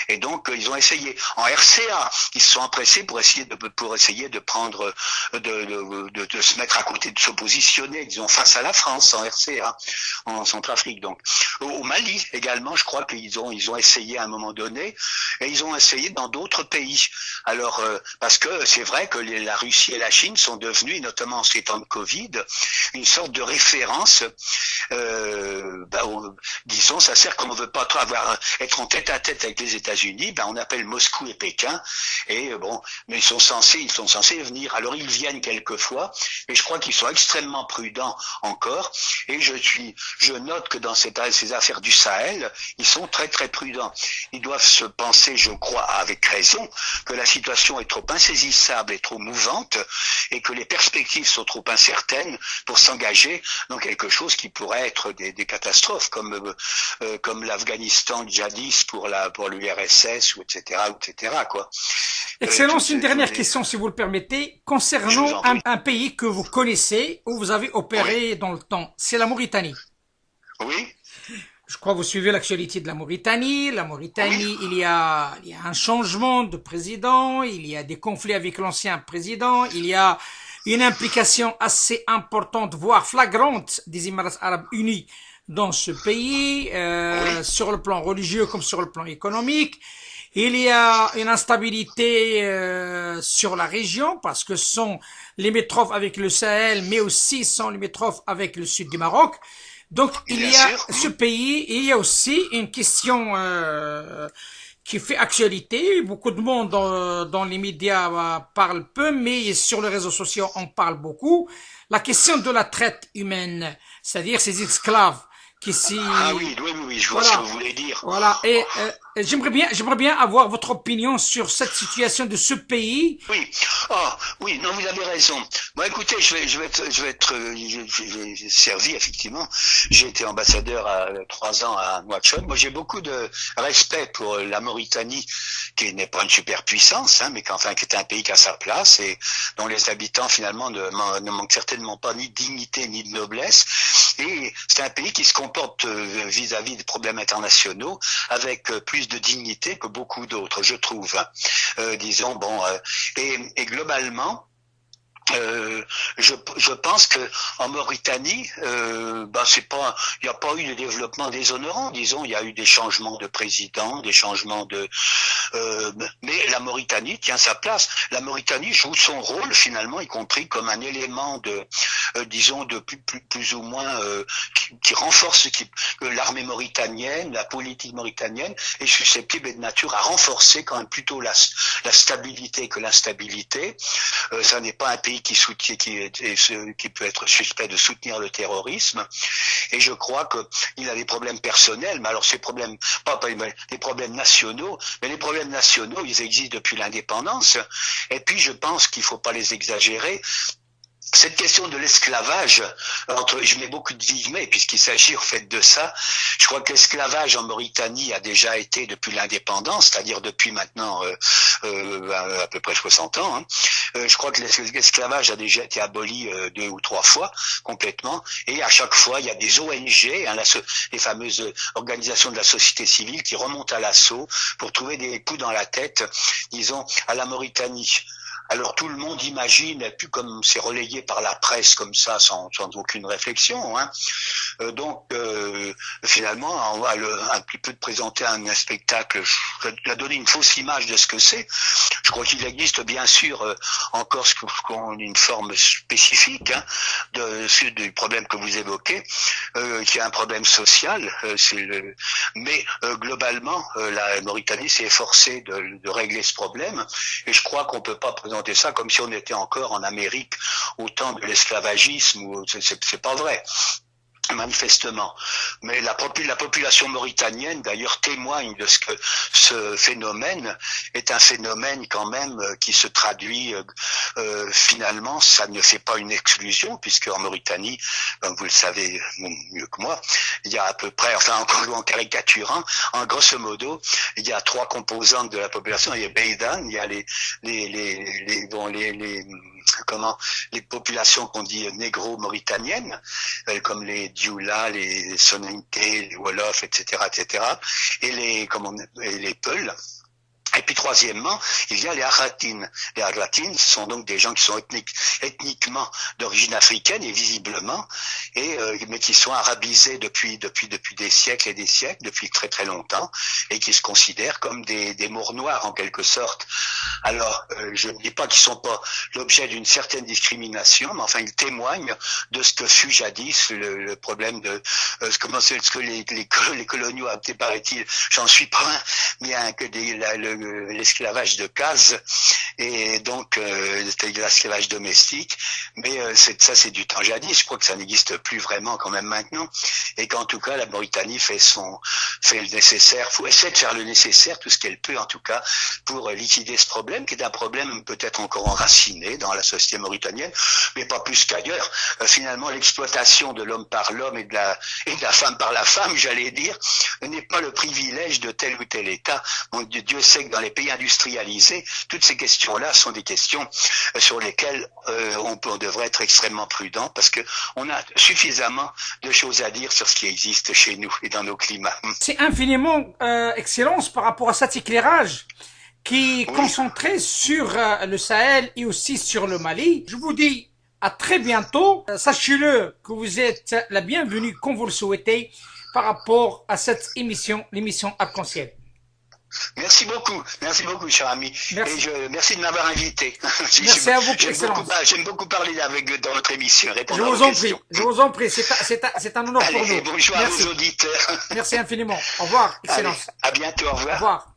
et donc ils ont essayé en RCA, ils se sont empressés pour essayer de prendre, de se mettre à côté, de s'oppositionner, disons, face à la France en RCA, en Centrafrique. Donc, au Mali également, je crois qu'ils ont essayé à un moment donné, et ils ont essayé dans d'autres pays. Alors, parce que c'est vrai que la Russie et la Chine sont devenues, notamment en ces temps de Covid, une sorte de référence. Disons, ça sert comme on veut pas trop être en tête à tête avec les États-Unis, on appelle Moscou et Pékin, et mais ils sont censés venir. Alors ils viennent quelquefois, mais je crois qu'ils sont extrêmement prudents encore, et je note que dans ces affaires du Sahel, ils sont très très prudents. Ils doivent se penser, je crois, avec raison, que la situation est trop insaisissable et trop mouvante, et que les perspectives sont trop incertaines pour s'engager dans quelque chose qui pourrait être des catastrophes, comme l'Afghanistan jadis pour l'URSS, ou etc., quoi. Excellence, une dernière question, si vous le permettez, concernant un pays que vous connaissez, où vous avez opéré dans le temps, c'est la Mauritanie. Oui. Je crois que vous suivez l'actualité de la Mauritanie. La Mauritanie, il y a un changement de président, il y a des conflits avec l'ancien président, il y a une implication assez importante, voire flagrante, des Émirats arabes unis dans ce pays, sur le plan religieux comme sur le plan économique. Il y a une instabilité sur la région parce que sont limitrophes avec le Sahel, mais aussi sont limitrophes avec le sud du Maroc. Donc il y a ce pays, il y a aussi une question qui fait actualité. Beaucoup de monde dans les médias parle peu, mais sur les réseaux sociaux on parle beaucoup. La question de la traite humaine, c'est-à-dire ces esclaves qui Ah s'y... oui, oui, oui, oui, je vois ce que Voilà. vous voulez dire. Voilà. Et j'aimerais bien avoir votre opinion sur cette situation de ce pays. Oui, oh, oui, non, vous avez raison. Bon, écoutez, j'ai servi effectivement. J'ai été ambassadeur à 3 ans à Nouakchott. Moi, j'ai beaucoup de respect pour la Mauritanie, qui n'est pas une superpuissance, hein, mais qu'enfin, qui est un pays qui a sa place et dont les habitants finalement ne manquent certainement pas ni de dignité ni de noblesse. Et c'est un pays qui se comporte vis-à-vis des problèmes internationaux avec plus de dignité que beaucoup d'autres, je trouve. Disons, bon, et globalement, je pense que en Mauritanie, c'est pas, il n'y a pas eu de développement déshonorant. Disons, il y a eu des changements de président, des changements de, mais la Mauritanie tient sa place. La Mauritanie joue son rôle finalement, y compris comme un élément de, disons, de plus ou moins qui renforce que l'armée mauritanienne, la politique mauritanienne est susceptible et de nature à renforcer quand même plutôt la stabilité que l'instabilité. Ça n'est pas un pays qui soutient, qui peut être suspect de soutenir le terrorisme. Et je crois qu'il a des problèmes personnels, mais alors ces problèmes, pas des problèmes nationaux, mais les problèmes nationaux, ils existent depuis l'indépendance. Et puis je pense qu'il ne faut pas les exagérer. Cette question de l'esclavage, je mets beaucoup de guillemets puisqu'il s'agit en fait de ça. Je crois que l'esclavage en Mauritanie a déjà été depuis l'indépendance, c'est-à-dire depuis maintenant à peu près 60 ans. Hein. Je crois que l'esclavage a déjà été aboli 2 ou 3 fois complètement, et à chaque fois il y a des ONG, hein, les fameuses organisations de la société civile qui remontent à l'assaut pour trouver des coups dans la tête, disons, à la Mauritanie. Alors tout le monde imagine, et puis comme c'est relayé par la presse comme ça, sans aucune réflexion, hein, finalement, on va un petit peu présenter un spectacle, de donner une fausse image de ce que c'est. Je crois qu'il existe bien sûr encore une forme spécifique hein, du problème que vous évoquez, qui est un problème social. Mais globalement, la Mauritanie s'est efforcée de régler ce problème, et je crois qu'on peut pas présenter ça comme si on était encore en Amérique au temps de l'esclavagisme. C'est pas vrai. Manifestement. Mais la population mauritanienne, d'ailleurs, témoigne de ce que ce phénomène est un phénomène quand même qui se traduit finalement, ça ne fait pas une exclusion, puisque en Mauritanie, comme vous le savez mieux que moi, il y a à peu près, enfin encore en caricaturant, en grosso modo, il y a 3 composantes de la population. Il y a Beidan, il y a les populations qu'on dit négro-mauritaniennes, comme les Dioula, les Soninké, les Wolof, etc., et les Peuls. Et puis troisièmement, il y a les Arlatines. Les Arlatines sont donc des gens qui sont ethniquement d'origine africaine et visiblement, mais qui sont arabisés depuis des siècles et des siècles, depuis très très longtemps, et qui se considèrent comme des Maures noirs en quelque sorte. Alors, je ne dis pas qu'ils sont pas l'objet d'une certaine discrimination, mais enfin ils témoignent de ce que fut jadis le problème de ce que les coloniaux appelaient, paraît-il, j'en suis pas un, bien que l'esclavage de case, et donc c'était l'esclavage domestique, mais ça c'est du temps jadis. Je crois que ça n'existe plus vraiment quand même maintenant, et qu'en tout cas la Mauritanie fait le nécessaire, faut essayer de faire le nécessaire, tout ce qu'elle peut en tout cas, pour liquider ce problème, qui est un problème peut-être encore enraciné dans la société mauritanienne, mais pas plus qu'ailleurs. Finalement, l'exploitation de l'homme par l'homme et de la femme par la femme, j'allais dire, n'est pas le privilège de tel ou tel État. Bon, Dieu sait que dans les pays industrialisés, toutes ces questions-là sont des questions sur lesquelles on devrait être extrêmement prudent, parce que on a suffisamment de choses à dire sur ce qui existe chez nous et dans nos climats. C'est infiniment Excellence par rapport à cet éclairage qui est Oui. concentré sur le Sahel et aussi sur le Mali. Je vous dis à très bientôt. Sachez-le que vous êtes la bienvenue, comme vous le souhaitez, par rapport à cette émission, l'émission Arc-en-Ciel. Merci beaucoup, cher ami. Merci. Et merci de m'avoir invité. Merci à vous, Excellence. J'aime beaucoup parler dans votre émission, Je répondre vous aux en prie, questions. je vous en prie, c'est un honneur pour Allez, nous. bonjour à Merci. vos auditeurs. Merci infiniment. Au revoir, Allez, Excellence. à bientôt, au Au revoir. revoir.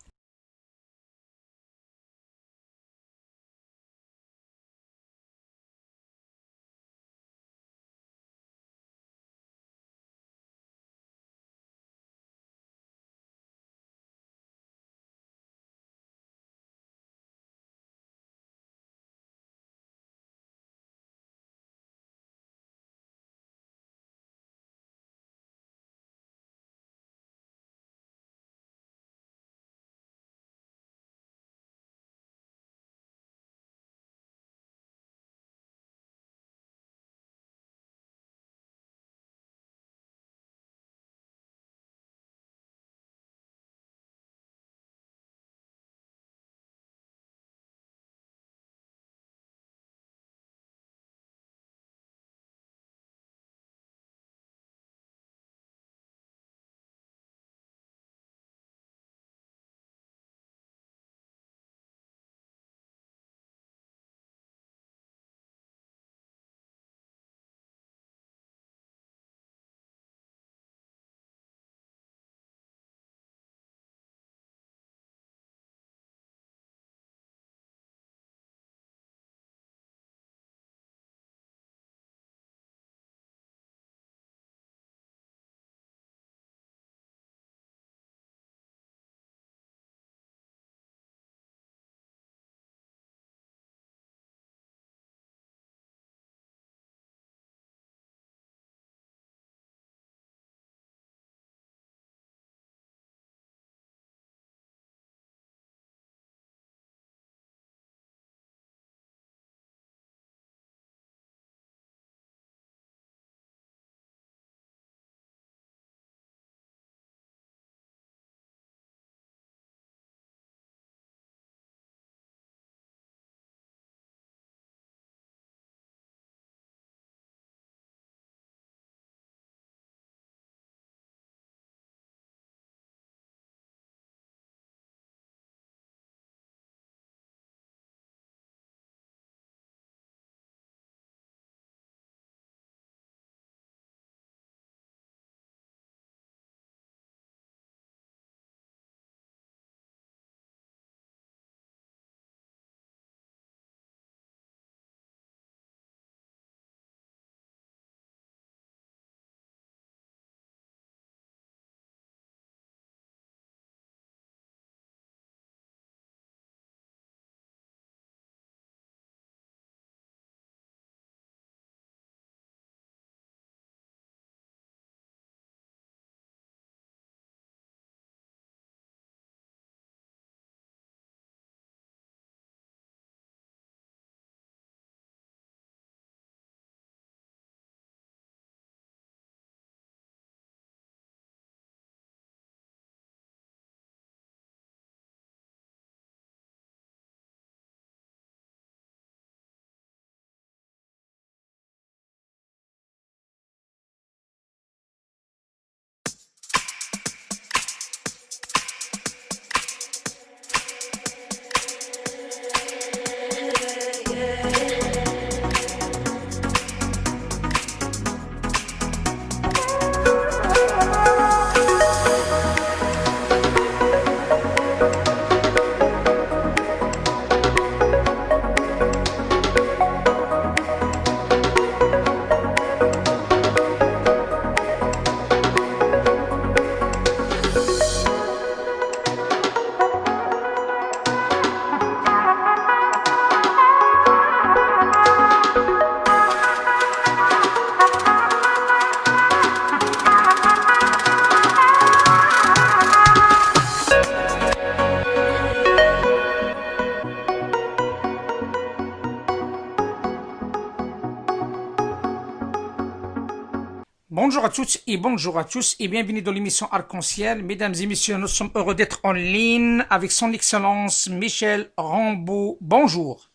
Bonjour à toutes et bonjour à tous et bienvenue dans l'émission Arc-en-Ciel. Mesdames et messieurs, nous sommes heureux d'être en ligne avec son Excellence Michel Rambaud. Bonjour.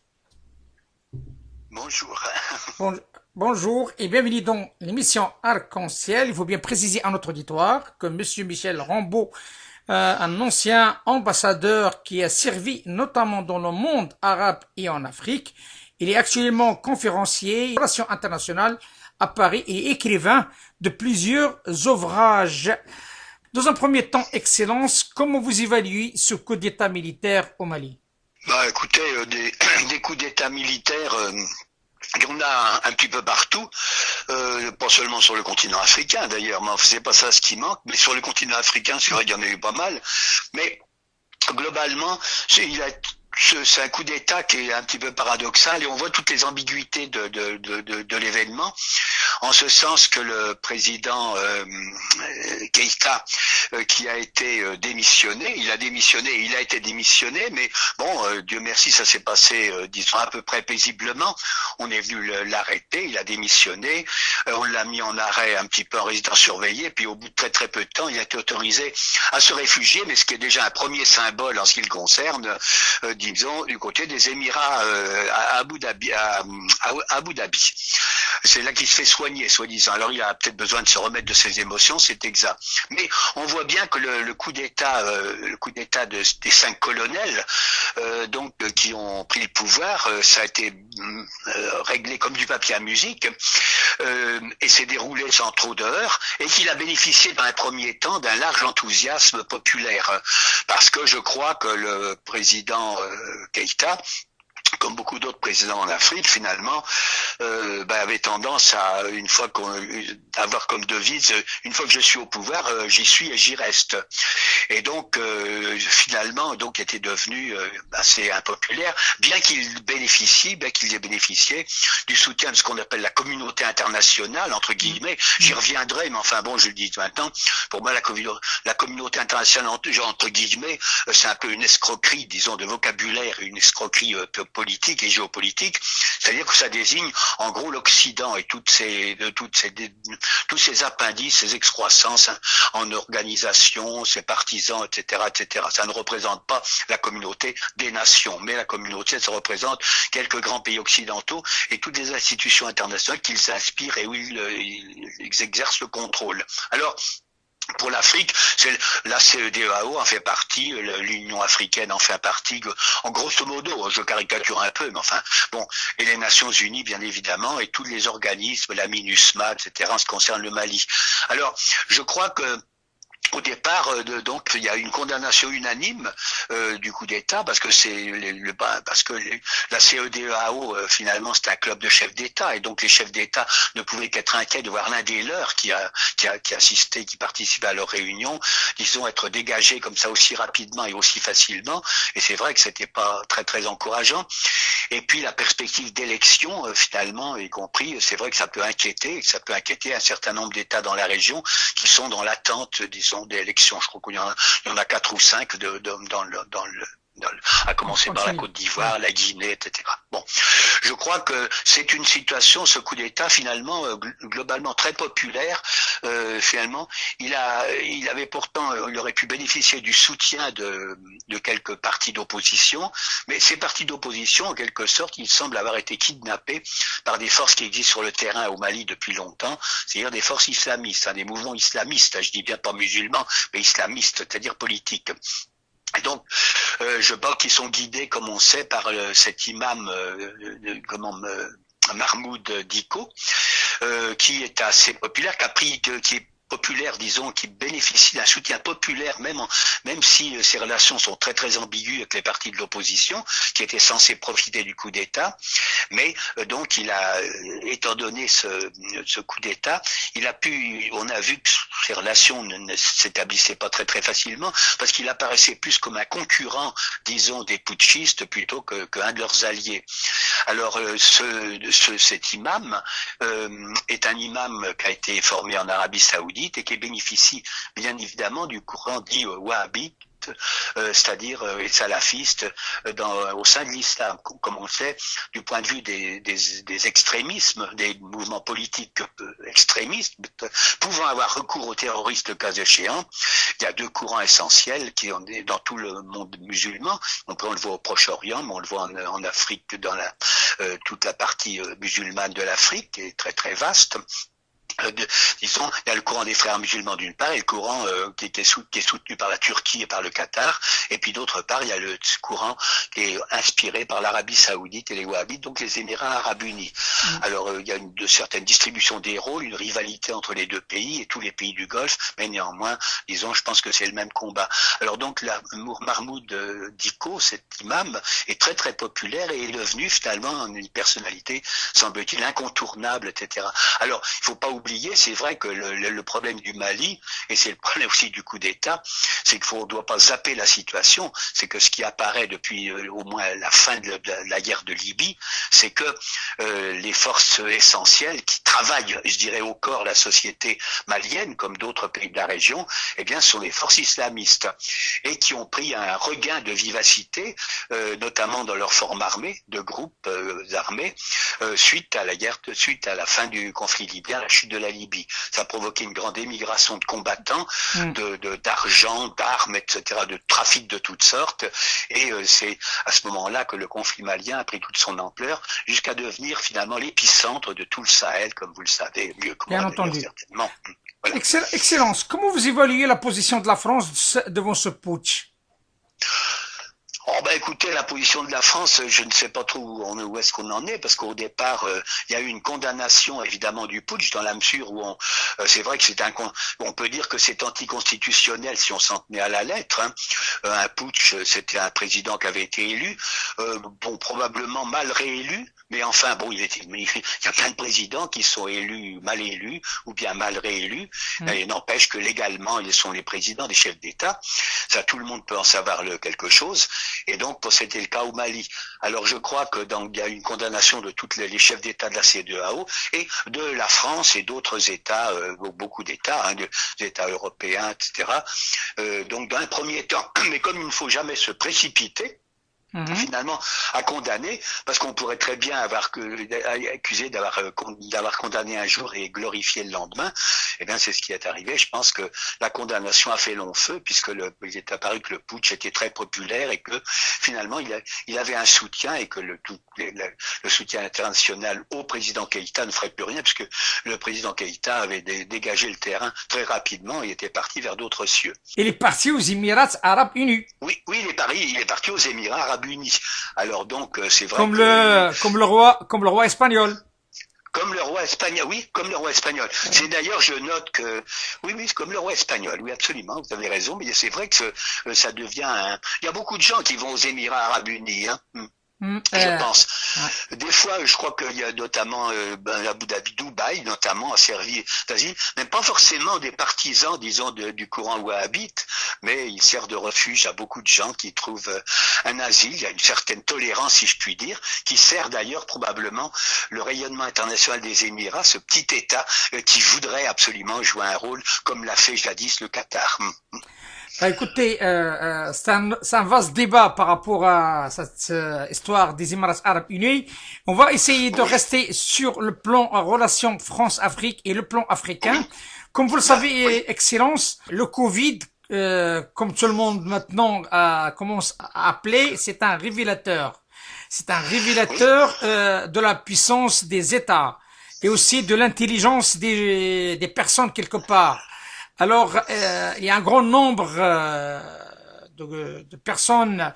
Bonjour. Bonjour et bienvenue dans l'émission Arc-en-Ciel. Il faut bien préciser à notre auditoire que Monsieur Michel Rambaud, un ancien ambassadeur qui a servi notamment dans le monde arabe et en Afrique, il est actuellement conférencier en relations internationales à Paris et écrivain de plusieurs ouvrages. Dans un premier temps, Excellence, comment vous évaluez ce coup d'État militaire au Mali? Bah écoutez, des coups d'État militaires, il y en a un petit peu partout, pas seulement sur le continent africain d'ailleurs, mais c'est pas ça ce qui manque, mais sur le continent africain, c'est vrai qu'il y en a eu pas mal, mais globalement, c'est un coup d'État qui est un petit peu paradoxal et on voit toutes les ambiguïtés de l'événement, en ce sens que le président Keïta, qui a été démissionné, il a été démissionné, mais bon, Dieu merci, ça s'est passé, disons, à peu près paisiblement. On est venu l'arrêter, il a démissionné, on l'a mis en arrêt un petit peu en résidence surveillée, puis au bout de très très peu de temps, il a été autorisé à se réfugier, mais ce qui est déjà un premier symbole en ce qui le concerne, disons, du côté des Émirats à Abu Dhabi. C'est là qu'il se fait soigner, soi-disant. Alors il a peut-être besoin de se remettre de ses émotions, c'est exact. Mais on voit bien que le coup d'État, des 5 colonels, qui ont pris le pouvoir, ça a été réglé comme du papier à musique, et s'est déroulé sans trop d'heures, et qu'il a bénéficié dans un premier temps d'un large enthousiasme populaire, parce que je crois que le président Keïta, comme beaucoup d'autres présidents en Afrique, finalement, avait tendance à, avoir comme devise, une fois que je suis au pouvoir, j'y suis et j'y reste. Et donc, finalement, était devenu assez impopulaire, bien qu'il ait bénéficié du soutien de ce qu'on appelle la communauté internationale, entre guillemets. J'y reviendrai, mais enfin bon, je le dis maintenant, pour moi, la communauté internationale, entre guillemets, c'est un peu une escroquerie, disons, de vocabulaire, une escroquerie politique et géopolitique, c'est-à-dire que ça désigne en gros l'Occident et tous ces appendices, ces excroissances en organisation, ses partisans, etc., etc. Ça ne représente pas la communauté des nations, mais la communauté, ça représente quelques grands pays occidentaux et toutes les institutions internationales qu'ils inspirent et où ils exercent le contrôle. Alors, pour l'Afrique, la CEDEAO en fait partie, l'Union africaine en fait partie, en grosso modo, je caricature un peu, mais enfin, bon, et les Nations Unies, bien évidemment, et tous les organismes, la MINUSMA, etc., en ce qui concerne le Mali. Alors, je crois que au départ, donc, il y a une condamnation unanime du coup d'État parce que la CEDEAO finalement c'est un club de chefs d'État et donc les chefs d'État ne pouvaient qu'être inquiets de voir l'un des leurs qui participait à leur réunion, disons, être dégagé comme ça aussi rapidement et aussi facilement. Et c'est vrai que c'était pas très très encourageant. Et puis la perspective d'élection, finalement, y compris, c'est vrai que ça peut inquiéter un certain nombre d'États dans la région qui sont dans l'attente, disons, d'élections. Je crois qu'il y en a 4 ou 5 à commencer par la Côte d'Ivoire, la Guinée, etc. Bon, je crois que c'est une situation, ce coup d'État, finalement, globalement très populaire. Finalement, il aurait pu bénéficier du soutien de quelques partis d'opposition, mais ces partis d'opposition, en quelque sorte, ils semblent avoir été kidnappés par des forces qui existent sur le terrain au Mali depuis longtemps, c'est-à-dire des forces islamistes, des mouvements islamistes, je dis bien pas musulmans, mais islamistes, c'est-à-dire politiques. Et donc, je pense qu'ils sont guidés, comme on sait, par cet imam, Mahmoud Dicko, qui est assez populaire, qui est populaire, disons, qui bénéficie d'un soutien populaire, même si ces relations sont très très ambiguës avec les partis de l'opposition, qui étaient censés profiter du coup d'État. Mais donc, étant donné ce coup d'État, on a vu que ces relations ne s'établissaient pas très très facilement, parce qu'il apparaissait plus comme un concurrent, disons, des putschistes plutôt qu'un de leurs alliés. Alors, cet imam est un imam qui a été formé en Arabie Saoudite et qui bénéficie bien évidemment du courant dit wahhabite, wahhabites, c'est-à-dire et salafistes au sein de l'islam, comme on le sait, du point de vue des extrémismes, des mouvements politiques extrémistes, pouvant avoir recours aux terroristes le cas échéant. Il y a deux courants essentiels qui ont dans tout le monde musulman. On le voit au Proche-Orient, mais on le voit en Afrique, dans toute la partie musulmane de l'Afrique, qui est très très vaste. Disons, il y a le courant des frères musulmans d'une part, et le courant qui est soutenu par la Turquie et par le Qatar, et puis d'autre part, il y a le courant qui est inspiré par l'Arabie Saoudite et les Wahhabites, donc les Émirats Arabes Unis. Alors, il y a de certaines distributions des rôles, une rivalité entre les deux pays et tous les pays du Golfe, mais néanmoins, disons, je pense que c'est le même combat. Alors donc, Mahmoud Dicko, cet imam, est très très populaire et est devenu finalement une personnalité, semble-t-il, incontournable, etc. Alors, il faut pas oublier, c'est vrai que le problème du Mali, et c'est le problème aussi du coup d'État, c'est qu'il ne doit pas zapper la situation, c'est que ce qui apparaît depuis au moins la fin de la guerre de Libye, c'est que les forces essentielles qui travaillent, je dirais, au corps la société malienne, comme d'autres pays de la région, eh bien, sont les forces islamistes, et qui ont pris un regain de vivacité, notamment dans leur forme armée, de groupes armés, suite à la fin du conflit libyen, la chute de la Libye. Ça a provoqué une grande émigration de combattants, d'argent, d'armes, etc., de trafic de toutes sortes. Et c'est à ce moment-là que le conflit malien a pris toute son ampleur, jusqu'à devenir finalement l'épicentre de tout le Sahel, comme vous le savez mieux que moi. Bien entendu. Certainement. Voilà. Excellence, comment vous évaluez la position de la France devant ce putsch? Oh ben écoutez, la position de la France, je ne sais pas trop où est-ce qu'on en est, parce qu'au départ, il y a eu une condamnation évidemment du putsch, dans la mesure où c'est vrai que on peut dire que c'est anticonstitutionnel si on s'en tenait à la lettre. Hein. Un putsch, c'était un président qui avait été élu, probablement mal réélu, mais enfin bon, il y a plein de présidents qui sont mal élus ou bien mal réélus, et n'empêche que légalement ils sont les présidents des chefs d'État. Ça, tout le monde peut en savoir quelque chose. Et donc, c'était le cas au Mali. Alors, je crois que il y a une condamnation de tous les chefs d'État de la CEDEAO et de la France et d'autres États, beaucoup d'États, des États européens, etc. Donc, dans un premier temps, mais comme il ne faut jamais se précipiter, finalement à condamner, parce qu'on pourrait très bien avoir accusé d'avoir condamné un jour et glorifié le lendemain. Eh bien, c'est ce qui est arrivé. Je pense que la condamnation a fait long feu, puisque il est apparu que le putsch était très populaire et que finalement il avait un soutien, et que le soutien international au président Keïta ne ferait plus rien, puisque le président Keïta avait dégagé le terrain très rapidement et était parti vers d'autres cieux. Il est parti aux Émirats Arabes Unis. Oui, il est parti aux Émirats Arabes Unis. Alors donc, c'est vrai comme le roi espagnol. Comme le roi espagnol, oui, comme le roi espagnol. C'est d'ailleurs, je note que, oui, comme le roi espagnol, oui, absolument, vous avez raison, mais c'est vrai que ça devient il y a beaucoup de gens qui vont aux Émirats Arabes Unis, hein. Je pense. Des fois, je crois qu'il y a notamment Abu Dhabi, Dubaï, notamment, a servi d'asile, mais pas forcément des partisans, disons, du courant wahhabite, mais il sert de refuge à beaucoup de gens qui trouvent un asile. Il y a une certaine tolérance, si je puis dire, qui sert d'ailleurs probablement le rayonnement international des Émirats, ce petit État qui voudrait absolument jouer un rôle, comme l'a fait jadis le Qatar. Écoutez, c'est un vaste débat par rapport à cette histoire des Émirats Arabes Unis. On va essayer de rester sur le plan relation France-Afrique et le plan africain. Comme vous le savez, Excellence, le Covid, comme tout le monde maintenant commence à appeler, c'est un révélateur. C'est un révélateur de la puissance des États et aussi de l'intelligence des personnes quelque part. Alors, il y a un grand nombre de personnes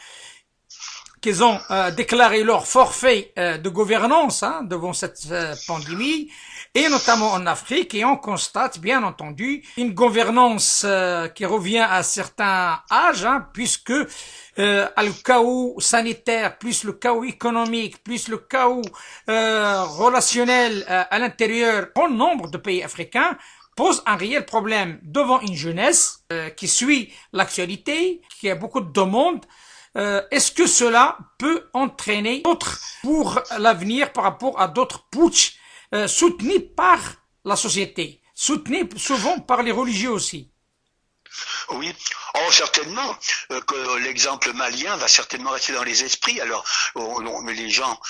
qui ont déclaré leur forfait de gouvernance devant cette pandémie, et notamment en Afrique, et on constate bien entendu une gouvernance qui revient à certains âges, puisque le chaos sanitaire, plus le chaos économique, plus le chaos relationnel à l'intérieur, grand nombre de pays africains pose un réel problème devant une jeunesse qui suit l'actualité, qui a beaucoup de demandes. Est-ce que cela peut entraîner d'autres pour l'avenir par rapport à d'autres putschs soutenus par la société, soutenus souvent par les religieux aussi? Oui, oh certainement que l'exemple malien va certainement rester dans les esprits. Alors les gens,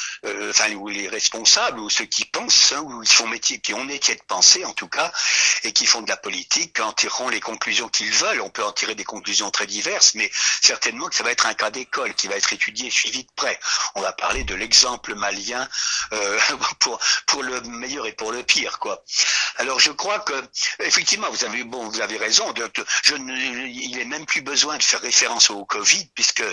enfin ou les responsables ou ceux qui pensent, hein, ou qui ont métier de penser en tout cas, et qui font de la politique, en tireront les conclusions qu'ils veulent. On peut en tirer des conclusions très diverses, mais certainement que ça va être un cas d'école qui va être étudié et suivi de près. On va parler de l'exemple malien pour le meilleur et pour le pire, quoi. Alors je crois que effectivement vous avez raison. Il est même plus besoin de faire référence au Covid puisque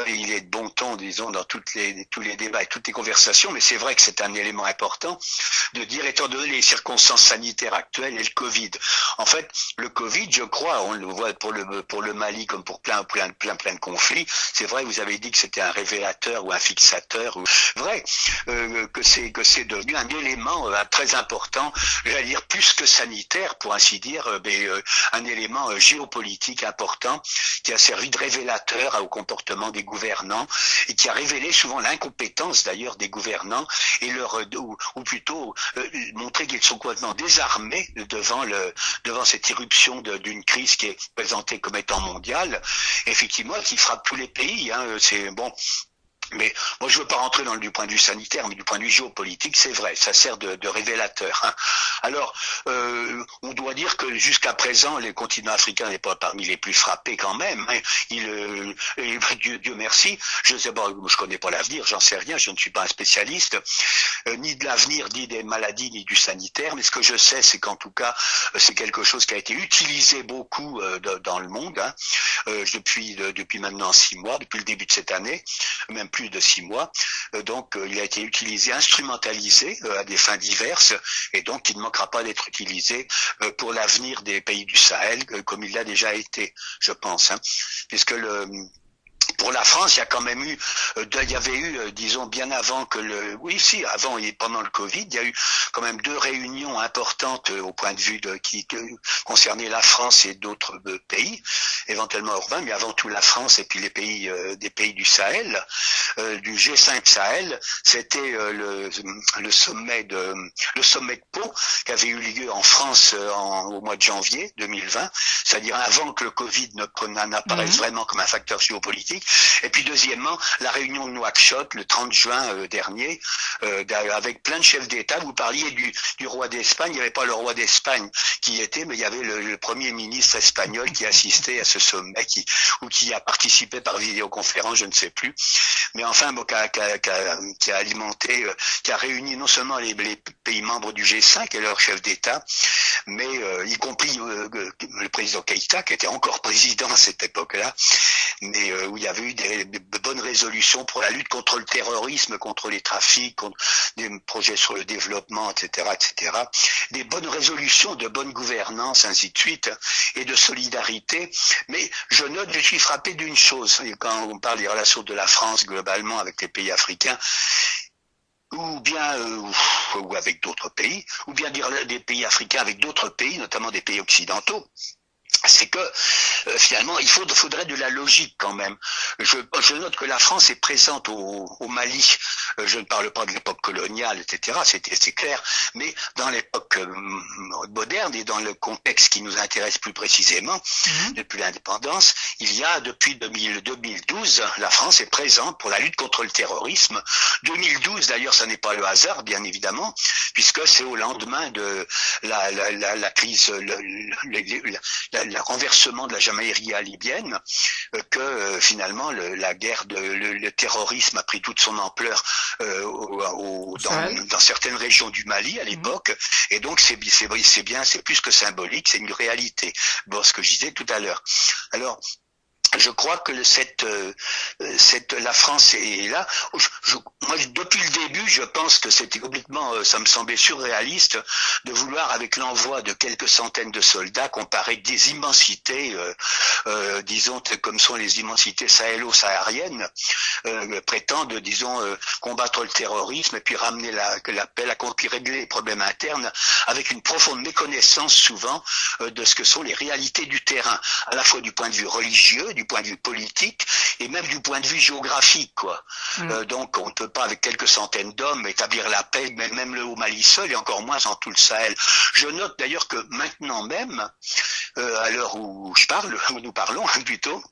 il est de bon ton, disons, dans tous les débats et toutes les conversations. Mais c'est vrai que c'est un élément important de dire, étant donné les circonstances sanitaires actuelles et le Covid. En fait, le Covid, je crois, on le voit pour le Mali comme pour plein de conflits. C'est vrai, vous avez dit que c'était un révélateur ou un fixateur. Vrai que c'est devenu un élément très important, j'allais dire plus que sanitaire, pour ainsi dire, un élément géopolitique important qui a servi de révélateur au comportement des gouvernants et qui a révélé souvent l'incompétence d'ailleurs des gouvernants et ou plutôt montrer qu'ils sont complètement désarmés devant cette irruption d'une crise qui est présentée comme étant mondiale, effectivement, qui frappe tous les pays. Hein, c'est bon. Mais moi, je veux pas rentrer du point de vue sanitaire, mais du point de vue géopolitique, c'est vrai, ça sert de révélateur. Hein. Alors, on doit dire que jusqu'à présent, le continent africain n'est pas parmi les plus frappés quand même. Hein. Dieu merci, je sais pas, je connais pas l'avenir, j'en sais rien, je ne suis pas un spécialiste, ni de l'avenir, ni des maladies, ni du sanitaire. Mais ce que je sais, c'est qu'en tout cas, c'est quelque chose qui a été utilisé beaucoup dans le monde hein, depuis maintenant 6 mois, depuis le début de cette année, même plus de 6 mois. Donc, il a été utilisé, instrumentalisé à des fins diverses, et donc il ne manquera pas d'être utilisé pour l'avenir des pays du Sahel, comme il l'a déjà été, je pense. Hein, puisque pour la France, il y a quand même il y avait eu, disons, bien avant que avant et pendant le Covid, il y a eu quand même 2 réunions importantes au point de vue qui concernaient la France et d'autres pays, éventuellement européens, mais avant tout la France et puis les pays des pays du Sahel, du G5 Sahel. C'était le sommet de Pau qui avait eu lieu en France au mois de janvier 2020, c'est-à-dire avant que le Covid n'apparaisse vraiment comme un facteur géopolitique. Et puis deuxièmement, la réunion de Nouakchott le 30 juin dernier, avec plein de chefs d'État. Vous parliez du roi d'Espagne, il n'y avait pas le roi d'Espagne qui y était, mais il y avait le premier ministre espagnol qui assistait à ce sommet, qui a participé par vidéoconférence, je ne sais plus. Mais enfin, qui a alimenté, qui a réuni non seulement les pays membres du G5 et leurs chefs d'État, mais y compris le président Keïta, qui était encore président à cette époque-là, mais où il y avait eu des bonnes résolutions pour la lutte contre le terrorisme, contre les trafics, contre des projets sur le développement, etc., etc. Des bonnes résolutions de bonne gouvernance, ainsi de suite, et de solidarité. Mais je suis frappé d'une chose, quand on parle des relations de la France globalement avec les pays africains, ou bien ou avec d'autres pays, ou bien dire des pays africains avec d'autres pays, notamment des pays occidentaux, c'est que finalement il faudrait de la logique quand même. Je note que la France est présente au Mali. Je ne parle pas de l'époque coloniale, etc. C'est clair, mais dans l'époque moderne et dans le contexte qui nous intéresse plus précisément, depuis l'indépendance, il y a depuis 2012, la France est présente pour la lutte contre le terrorisme. 2012, d'ailleurs, ça n'est pas le hasard, bien évidemment, puisque c'est au lendemain de la crise, le renversement de la Jamaïria libyenne, que finalement la guerre le terrorisme a pris toute son ampleur dans certaines régions du Mali à l'époque, et donc c'est plus que symbolique, c'est une réalité. Bon, ce que je disais tout à l'heure. Alors, je crois que la France est là. Moi, depuis le début, je pense que c'était complètement, ça me semblait surréaliste de vouloir, avec l'envoi de quelques centaines de soldats, comparer des immensités, disons, comme sont les immensités sahélo-sahariennes, prétendent, disons, combattre le terrorisme et puis ramener la paix, régler les problèmes internes, avec une profonde méconnaissance souvent de ce que sont les réalités du terrain, à la fois du point de vue religieux, du point de vue politique et même du point de vue géographique, quoi. Donc, on ne peut pas, avec quelques centaines d'hommes, établir la paix, même au Mali seul, et encore moins en tout le Sahel. Je note d'ailleurs que maintenant même, à l'heure où où nous parlons plutôt,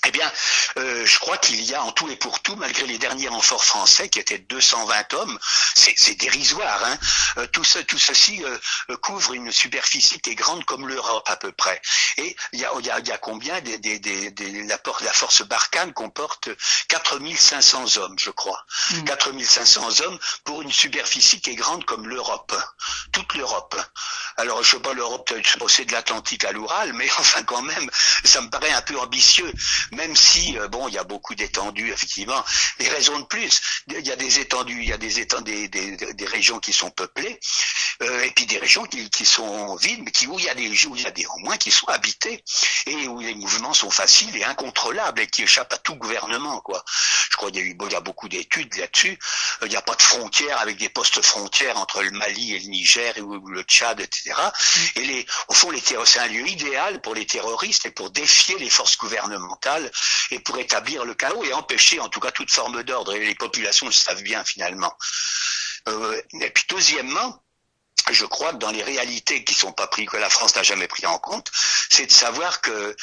eh bien, je crois qu'il y a en tout et pour tout, malgré les derniers renforts français qui étaient 220 hommes, c'est dérisoire. Hein. Tout ceci couvre une superficie qui est grande comme l'Europe à peu près. Et il y a combien la force Barkhane comporte 4500 hommes, je crois. 4500 hommes pour une superficie qui est grande comme l'Europe, toute l'Europe. Alors, je sais pas, l'Europe, c'est de l'Atlantique à l'Oural, mais enfin quand même, ça me paraît un peu ambitieux. Même si, bon, il y a beaucoup d'étendues, effectivement, des raisons de plus. Il y a des étendues, il y a des régions qui sont peuplées, et puis des régions qui sont vides, mais où il y a des au moins qui sont habitées, et où les mouvements sont faciles et incontrôlables, et qui échappent à tout gouvernement, quoi. Je crois qu'il y a beaucoup d'études là-dessus. Il n'y a pas de frontières avec des postes frontières entre le Mali et le Niger, ou le Tchad, etc. Et au fond, c'est un lieu idéal pour les terroristes et pour défier les forces gouvernementales et pour établir le chaos et empêcher en tout cas toute forme d'ordre. Et les populations le savent bien finalement. Et puis deuxièmement, je crois que dans les réalités qui sont pas prises, que la France n'a jamais pris en compte, c'est de savoir que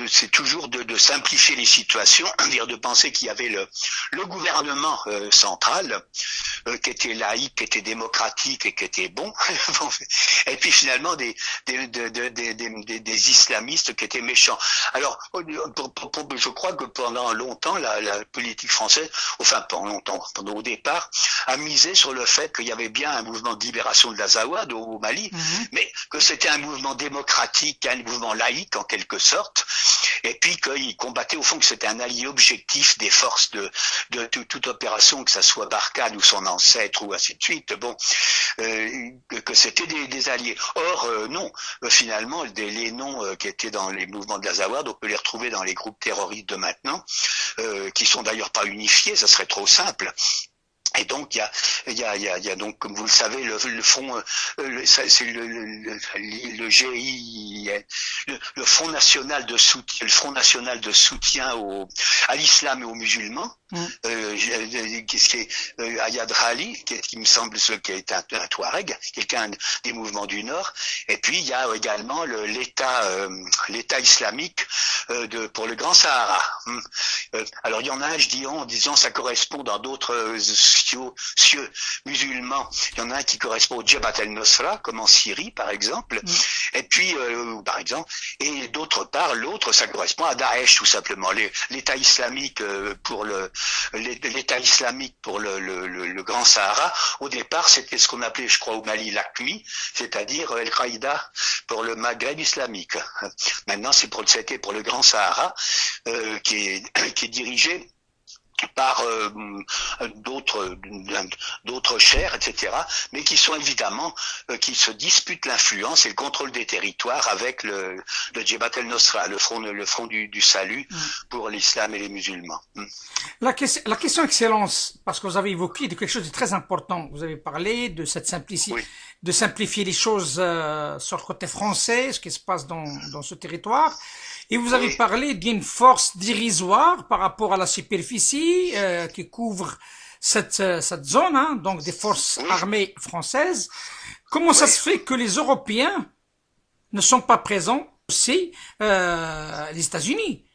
c'est toujours de simplifier les situations, dire de penser qu'il y avait le gouvernement central qui était laïque, qui était démocratique et qui était bon, et puis finalement des islamistes qui étaient méchants. Alors, je crois que pendant longtemps la politique française, enfin pendant au départ, a misé sur le fait qu'il y avait bien un mouvement de libération de l'Azawad au Mali, mais que c'était un mouvement démocratique, un mouvement laïque en quelque sorte, et puis qu'il combattait au fond que c'était un allié objectif des forces de toute opération, que ça soit Barkhane ou son ancêtre ou ainsi de suite, bon, que c'était des alliés. Or, non, finalement, les noms qui étaient dans les mouvements de l'Azawad, on peut les retrouver dans les groupes terroristes de maintenant, qui sont d'ailleurs pas unifiés, ça serait trop simple. Et donc il y a donc, comme vous le savez, le front, c'est le GI, le Front national de soutien, à l'islam et aux musulmans, qui est Ayad Rali, qui me semble qui est un Touareg, quelqu'un des mouvements du Nord. Et puis il y a également l'État islamique pour le Grand Sahara. Alors il y en a un, je dis en disant ça correspond dans d'autres cieux musulmans. Il y en a un qui correspond au Jabhat el-Nosra, comme en Syrie par exemple. Et puis par exemple, et d'autre part l'autre, ça correspond à Daesh tout simplement. L'État islamique pour l'État islamique pour le Grand Sahara. Au départ, c'était ce qu'on appelait, je crois, au Mali, l'AQMI, c'est-à-dire Al-Qaïda pour le Maghreb islamique. Maintenant, c'était pour le Grand Sahara, qui est dirigé par d'autres chairs, etc., mais qui sont évidemment qui se disputent l'influence et le contrôle des territoires avec le Jabhat el-Nosra, le front du salut pour l'islam et les musulmans. La question excellence, parce que vous avez évoqué quelque chose de très important. Vous avez parlé de cette simplicité, de simplifier les choses sur le côté français, ce qui se passe dans ce territoire. Et vous avez parlé d'une force dérisoire par rapport à la superficie qui couvre cette zone, hein, donc des forces armées françaises. Comment ça se fait que les Européens ne sont pas présents aussi, les États-Unis?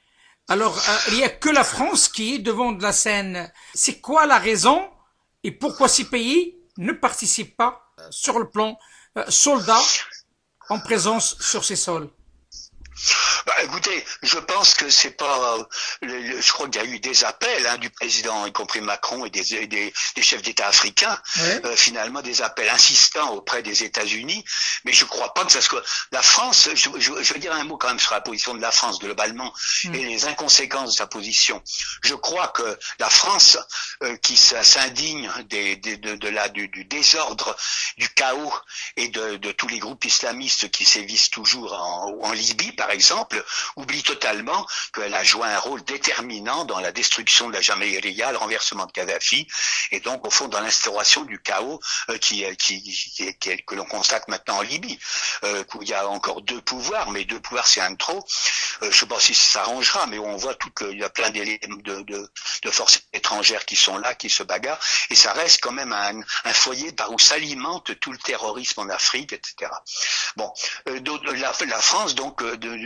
Alors, il n'y a que la France qui est devant de la scène. C'est quoi la raison et pourquoi ces pays ne participent pas sur le plan soldats en présence sur ces sols? Bah, écoutez, je pense que c'est pas. Je crois qu'il y a eu des appels du président, y compris Macron, et des chefs d'État africains, finalement des appels insistants auprès des États-Unis. Mais je crois pas que ça soit. La France, je veux dire un mot quand même sur la position de la France globalement et les inconséquences de sa position. Je crois que la France, qui s'indigne du désordre, du chaos et de tous les groupes islamistes qui sévissent toujours en Libye, par par exemple, oublie totalement qu'elle a joué un rôle déterminant dans la destruction de la Jamaïria, le renversement de Kadhafi, et donc au fond dans l'instauration du chaos que l'on constate maintenant en Libye, où il y a encore deux pouvoirs, mais deux pouvoirs c'est un de trop. Je ne sais pas si ça s'arrangera, mais on voit il y a plein de forces étrangères qui sont là, qui se bagarrent, et ça reste quand même un foyer par où s'alimente tout le terrorisme en Afrique, etc. Bon, la France donc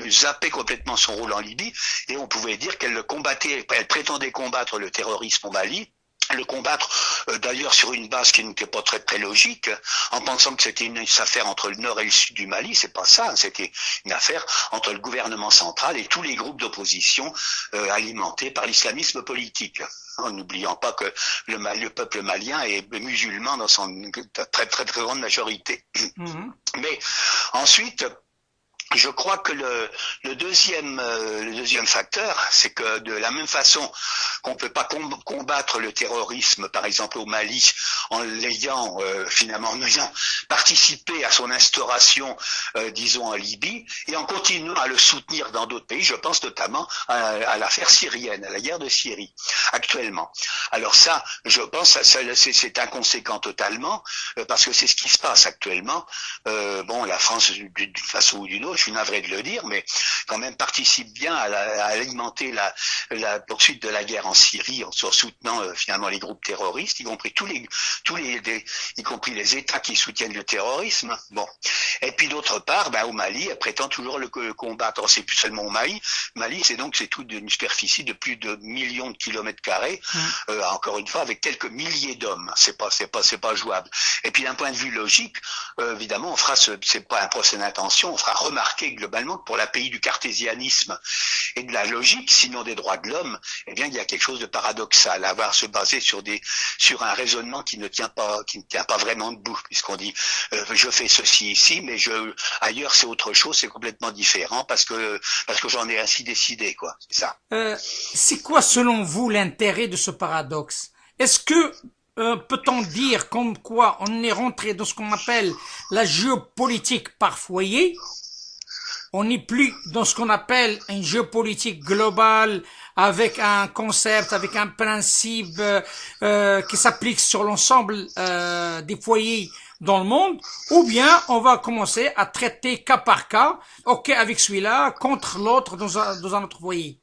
zappait complètement son rôle en Libye, et on pouvait dire qu'elle prétendait combattre le terrorisme au Mali, le combattre d'ailleurs sur une base qui n'était pas très logique, en pensant que c'était une affaire entre le nord et le sud du Mali. C'est pas ça, c'était une affaire entre le gouvernement central et tous les groupes d'opposition alimentés par l'islamisme politique. En n'oubliant pas que le peuple malien est musulman dans son très grande majorité. Mais ensuite, je crois que le deuxième facteur, c'est que de la même façon qu'on peut pas combattre le terrorisme, par exemple au Mali, en ayant participé à son instauration, disons en Libye, et en continuant à le soutenir dans d'autres pays. Je pense notamment à l'affaire syrienne, à la guerre de Syrie actuellement. Alors ça, je pense, c'est inconséquent totalement, parce que c'est ce qui se passe actuellement. La France, d'une façon ou d'une autre, je suis navré de le dire, mais quand même participe bien à alimenter la poursuite de la guerre en Syrie en soutenant finalement les groupes terroristes, y compris y compris les États qui soutiennent le terrorisme. Bon. Et puis d'autre part, au Mali, elle prétend toujours le combattre. Alors, c'est plus seulement au Mali. Mali, c'est tout d'une superficie de plus de millions de kilomètres carrés. Encore une fois, avec quelques milliers d'hommes. C'est pas jouable. Et puis d'un point de vue logique, évidemment, c'est pas un procès d'intention, on fera remarquer globalement que pour la pays du cartésianisme et de la logique, sinon des droits de l'homme, eh bien il y a quelque chose de paradoxal à avoir se baser sur un raisonnement qui ne tient pas vraiment debout, puisqu'on dit je fais ceci ici, mais ailleurs c'est autre chose, c'est complètement différent parce que j'en ai ainsi décidé, quoi. C'est ça. C'est quoi selon vous l'intérêt de ce paradoxe? Est-ce que peut-on dire comme quoi on est rentré dans ce qu'on appelle la géopolitique par foyer? On n'est plus dans ce qu'on appelle une géopolitique globale avec un concept, avec un principe qui s'applique sur l'ensemble des foyers dans le monde, ou bien on va commencer à traiter cas par cas, ok avec celui-là, contre l'autre dans un autre foyer.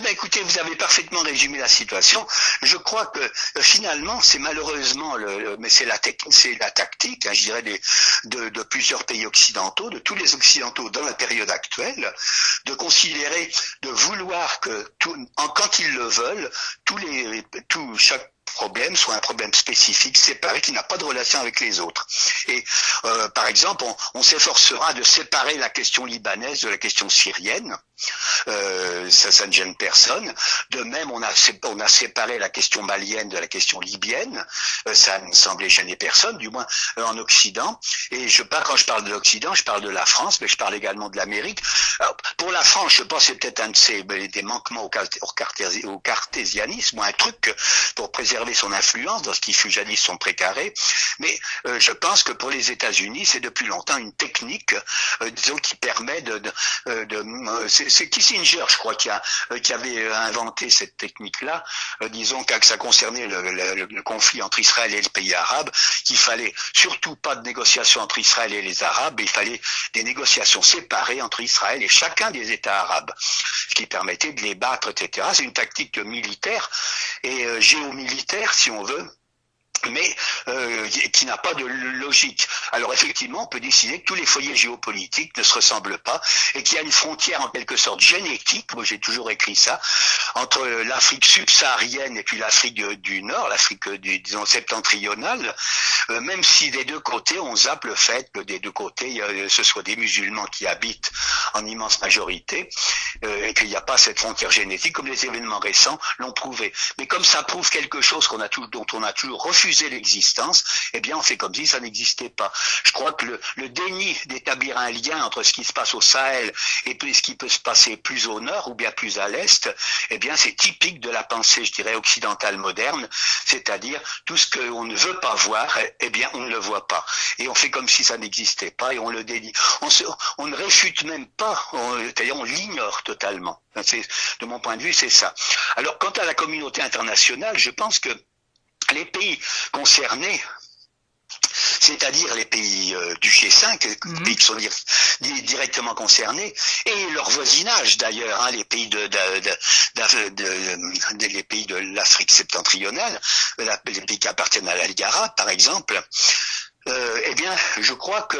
Écoutez, vous avez parfaitement résumé la situation. Je crois que finalement, c'est malheureusement mais c'est la tactique, je dirais, de plusieurs pays occidentaux, de tous les occidentaux dans la période actuelle, de vouloir que quand ils le veulent, chaque problème soit un problème spécifique, séparé, qui n'a pas de relation avec les autres. Et par exemple, on s'efforcera de séparer la question libanaise de la question syrienne. Ça ne gêne personne. De même, on a séparé la question malienne de la question libyenne. Ça ne semblait gêner personne, du moins en Occident. Et quand je parle de l'Occident, je parle de la France, mais je parle également de l'Amérique. Alors, pour la France, je pense que c'est peut-être un des manquements au cartésianisme, ou un truc pour préserver son influence dans ce qui fut jadis son précaré. Mais je pense que pour les États-Unis, c'est depuis longtemps une technique, disons, qui permet c'est Kissinger, je crois, qui avait inventé cette technique-là. Disons que ça concernait le conflit entre Israël et les pays arabes, qu'il fallait surtout pas de négociations entre Israël et les Arabes, mais il fallait des négociations séparées entre Israël et chacun des États arabes, ce qui permettait de les battre, etc. C'est une tactique militaire et géomilitaire, si on veut, mais qui n'a pas de logique. Alors effectivement, on peut décider que tous les foyers géopolitiques ne se ressemblent pas et qu'il y a une frontière en quelque sorte génétique, moi j'ai toujours écrit ça, entre l'Afrique subsaharienne et puis l'Afrique du Nord, l'Afrique disons septentrionale, même si des deux côtés on zappe le fait que des deux côtés ce soit des musulmans qui habitent en immense majorité et qu'il n'y a pas cette frontière génétique comme les événements récents l'ont prouvé. Mais comme ça prouve quelque chose dont on a toujours refusé refuser l'existence, eh bien on fait comme si ça n'existait pas. Je crois que le déni d'établir un lien entre ce qui se passe au Sahel et puis ce qui peut se passer plus au nord ou bien plus à l'est, eh bien c'est typique de la pensée, je dirais, occidentale moderne, c'est-à-dire tout ce qu'on ne veut pas voir, eh bien on ne le voit pas. Et on fait comme si ça n'existait pas et on le dénie. On ne réfute même pas, c'est-à-dire on l'ignore totalement. De mon point de vue, c'est ça. Alors quant à la communauté internationale, je pense que les pays concernés, c'est-à-dire les pays du G5, les pays qui sont directement concernés, et leur voisinage d'ailleurs, hein, les pays les pays de l'Afrique septentrionale, les pays qui appartiennent à la Ligue arabe, par exemple, eh bien, je crois que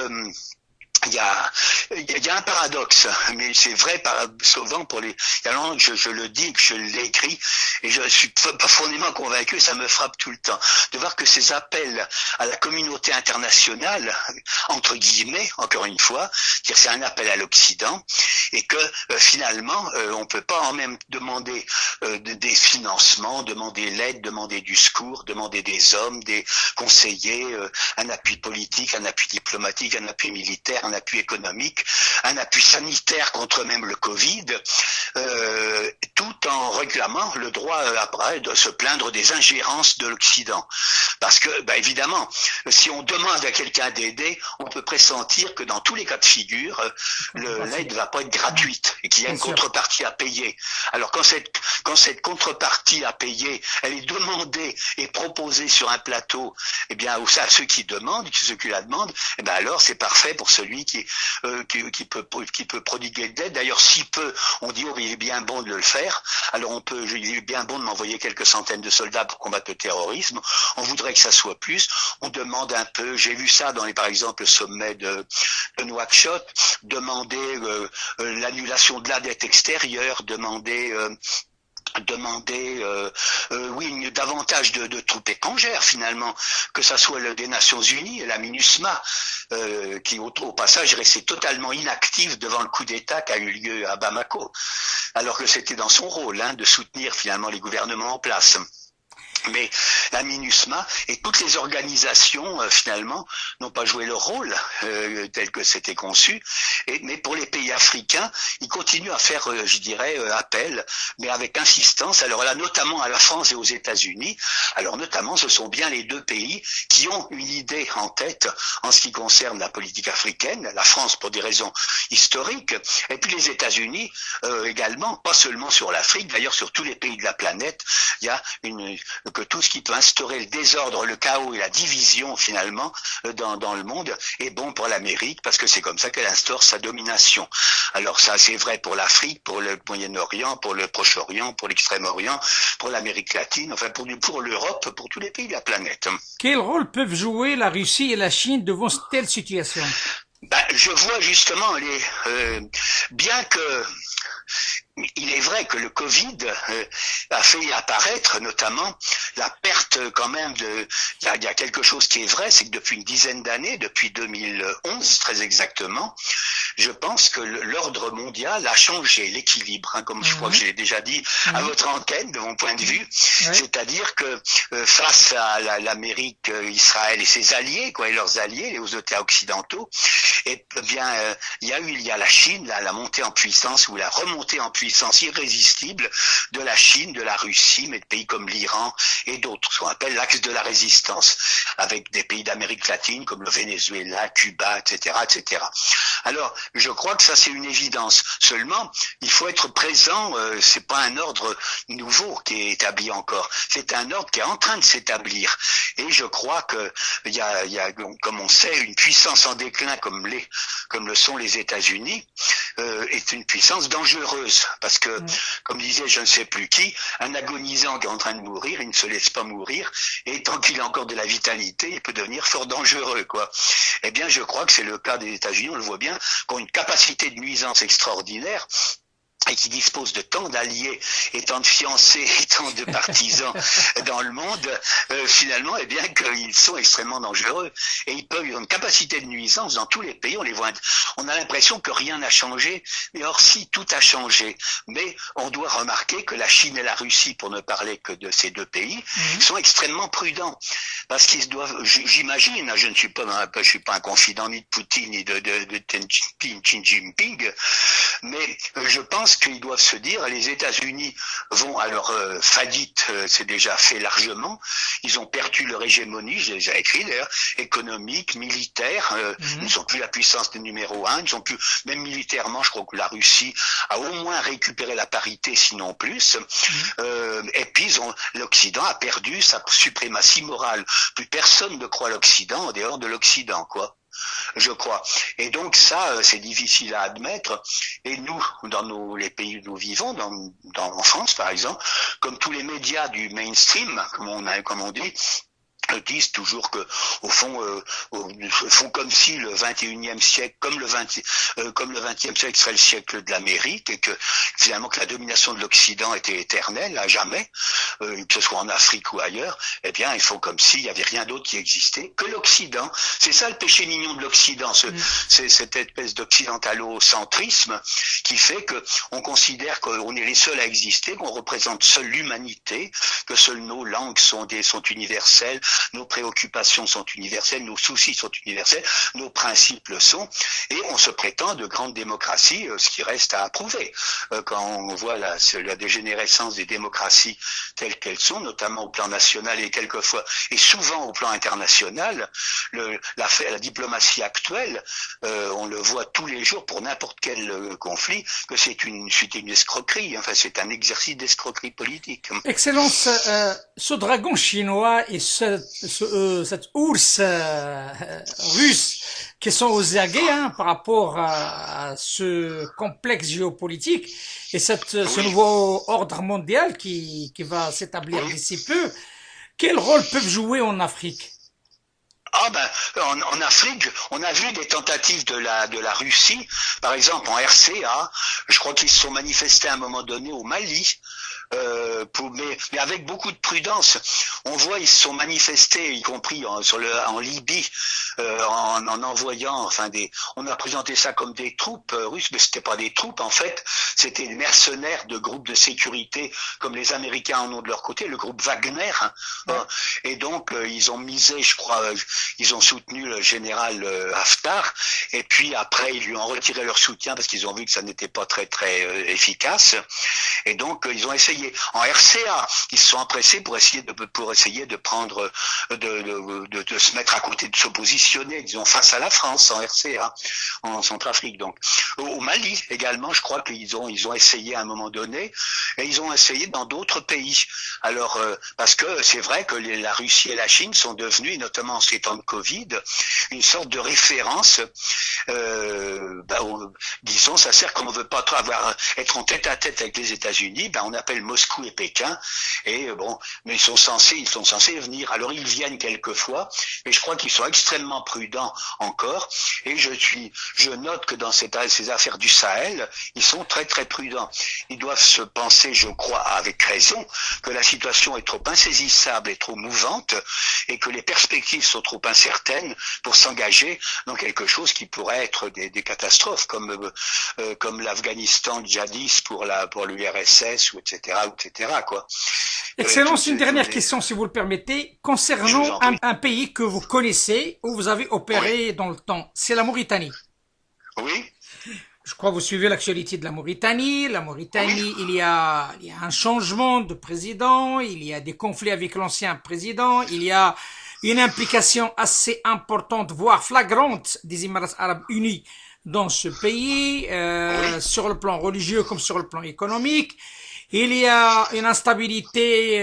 il y a un paradoxe, mais c'est vrai souvent pour il y a longtemps que je le dis, que je l'écris, et je suis pas profondément convaincu, ça me frappe tout le temps, de voir que ces appels à la communauté internationale, entre guillemets, encore une fois, c'est un appel à l'Occident, et que finalement, on peut pas en même demander des financements, demander l'aide, demander du secours, demander des hommes, des conseillers, un appui politique, un appui diplomatique, un appui militaire, un appui économique, un appui sanitaire contre même le Covid, tout en réclamant le droit après de se plaindre des ingérences de l'Occident. Parce que, évidemment, si on demande à quelqu'un d'aider, on peut pressentir que dans tous les cas de figure, l'aide ne va pas être gratuite et qu'il y a une contrepartie à payer. Alors quand cette contrepartie à payer, elle est demandée et proposée sur un plateau, eh bien à ceux qui demandent, ceux qui la demandent, eh bien alors c'est parfait pour celui qui peut prodiguer de l'aide. D'ailleurs, si peu, on dit il est bien bon de le faire. Alors il est bien bon de m'envoyer quelques centaines de soldats pour combattre le terrorisme. On voudrait que ça soit plus. On demande un peu. J'ai vu ça par exemple, le sommet de Nouakchott, demander l'annulation de la dette extérieure, demander davantage de troupes étrangères finalement, que ça soit des Nations Unies et la MINUSMA, qui au passage est resté totalement inactive devant le coup d'État qui a eu lieu à Bamako, alors que c'était dans son rôle de soutenir finalement les gouvernements en place. Mais la MINUSMA et toutes les organisations finalement n'ont pas joué leur rôle tel que c'était conçu. Mais pour les pays africains, ils continuent à faire, je dirais, appel, mais avec insistance. Alors là, notamment à la France et aux États-Unis. Alors notamment, ce sont bien les deux pays qui ont une idée en tête en ce qui concerne la politique africaine. La France pour des raisons historiques, et puis les États-Unis également, pas seulement sur l'Afrique, d'ailleurs sur tous les pays de la planète. Il y a que tout ce qui peut instaurer le désordre, le chaos et la division finalement dans le monde est bon pour l'Amérique, parce que c'est comme ça qu'elle instaure sa domination. Alors ça c'est vrai pour l'Afrique, pour le Moyen-Orient, pour le Proche-Orient, pour l'Extrême-Orient, pour l'Amérique latine, enfin pour l'Europe, pour tous les pays de la planète. Quel rôle peuvent jouer la Russie et la Chine devant telle situation? Je vois justement bien que il est vrai que le Covid a fait apparaître notamment la perte quand même il y a quelque chose qui est vrai, c'est que depuis une dizaine d'années, depuis 2011 très exactement, je pense que l'ordre mondial a changé, l'équilibre, comme je crois que j'ai déjà dit à votre antenne, de mon point de vue, c'est-à-dire que face à l'Amérique, Israël et ses alliés, et leurs alliés, les États occidentaux, et bien il y a la Chine, la montée en puissance ou la remontée en puissance irrésistible de la Chine, de la Russie, mais de pays comme l'Iran et d'autres, ce qu'on appelle l'axe de la résistance, avec des pays d'Amérique latine comme le Venezuela, Cuba, etc., etc. Alors, je crois que ça c'est une évidence. Seulement, il faut être présent. C'est pas un ordre nouveau qui est établi encore. C'est un ordre qui est en train de s'établir. Et je crois que il y a, comme on sait, une puissance en déclin comme le sont les États-Unis, est une puissance dangereuse, parce que, comme disait je ne sais plus qui, un agonisant qui est en train de mourir, il ne se laisse pas mourir, et tant qu'il a encore de la vitalité, il peut devenir fort dangereux, quoi. Eh bien, je crois que c'est le cas des États-Unis, on le voit bien, qui ont une capacité de nuisance extraordinaire, et qui disposent de tant d'alliés et tant de fiancés et tant de partisans dans le monde, finalement, eh bien qu'ils sont extrêmement dangereux. Et ils peuvent avoir une capacité de nuisance dans tous les pays. On a l'impression que rien n'a changé, mais or si, tout a changé. Mais on doit remarquer que la Chine et la Russie, pour ne parler que de ces deux pays, sont extrêmement prudents. parce qu'ils doivent, j'imagine, je ne suis pas, je suis pas un confident ni de Poutine ni de Xi Jinping, mais je pense qu'ils doivent se dire, les États-Unis vont à leur faillite, c'est déjà fait largement, ils ont perdu leur hégémonie, je l'ai déjà écrit d'ailleurs, économique, militaire, ils ne sont plus la puissance numéro un, ils ne sont plus, même militairement, je crois que la Russie a au moins récupéré la parité, sinon plus, et puis l'Occident a perdu sa suprématie morale. Plus personne ne croit l'Occident en dehors de l'Occident, quoi. Je crois. Et donc ça, c'est difficile à admettre. Et nous, dans les pays où nous vivons, en France par exemple, comme tous les médias du mainstream, comme on dit, disent toujours que, au fond, font comme si le 21e siècle, comme le 20e siècle serait le siècle de l'Amérique, et que finalement que la domination de l'Occident était éternelle, à jamais, que ce soit en Afrique ou ailleurs. Eh bien, ils font comme s'il y avait rien d'autre qui existait que l'Occident. C'est ça le péché mignon de l'Occident, c'est cette espèce d'occidentalocentrisme qui fait que on considère qu'on est les seuls à exister, qu'on représente seule l'humanité, que seules nos langues sont universelles, nos préoccupations sont universelles, nos soucis sont universels, nos principes le sont, et on se prétend de grande démocratie, ce qui reste à approuver. Quand on voit la dégénérescence des démocraties telles qu'elles sont, notamment au plan national et quelquefois, et souvent au plan international, la diplomatie actuelle, on le voit tous les jours pour n'importe quel conflit, que c'est une escroquerie, enfin c'est un exercice d'escroquerie politique. Excellence, ce dragon chinois et cet ours russe qui sont aux aguets par rapport à ce complexe géopolitique et ce nouveau ordre mondial qui va s'établir d'ici peu, quel rôle peuvent jouer en Afrique? Ah ben, en Afrique, on a vu des tentatives de la Russie, par exemple en RCA, je crois qu'ils se sont manifestés à un moment donné au Mali, mais avec beaucoup de prudence. On voit ils se sont manifestés, y compris en Libye, en envoyant, enfin on a présenté ça comme des troupes russes, mais c'était pas des troupes en fait, c'était des mercenaires de groupes de sécurité comme les Américains en ont de leur côté, le groupe Wagner, et donc ils ont misé, je crois, ils ont soutenu le général Haftar, et puis après ils lui ont retiré leur soutien parce qu'ils ont vu que ça n'était pas très très efficace, et donc ils ont essayé. En RCA, ils se sont empressés pour essayer de prendre, de se mettre à côté, de se positionner, disons, face à la France en RCA, en Centrafrique. Donc, au Mali également, je crois qu'ils ont essayé à un moment donné, et ils ont essayé dans d'autres pays. Alors, parce que c'est vrai que la Russie et la Chine sont devenues, notamment en ces temps de Covid, une sorte de référence. Disons, ça sert comme on veut pas trop être en tête à tête avec les États-Unis, on appelle Moscou et Pékin, et mais ils sont censés venir. Alors ils viennent quelquefois, mais je crois qu'ils sont extrêmement prudents encore, et je note que dans ces affaires du Sahel, ils sont très très prudents. Ils doivent se penser, je crois, avec raison, que la situation est trop insaisissable et trop mouvante, et que les perspectives sont trop incertaines pour s'engager dans quelque chose qui pourrait être des catastrophes, comme l'Afghanistan jadis pour l'URSS, ou etc., quoi. Excellence, une dernière question, si vous le permettez, concernant un pays que vous connaissez, où vous avez opéré dans le temps, c'est la Mauritanie. Oui. Je crois que vous suivez l'actualité de la Mauritanie. La Mauritanie, il y a un changement de président, il y a des conflits avec l'ancien président, il y a une implication assez importante, voire flagrante, des Émirats arabes unis dans ce pays, sur le plan religieux comme sur le plan économique. Il y a une instabilité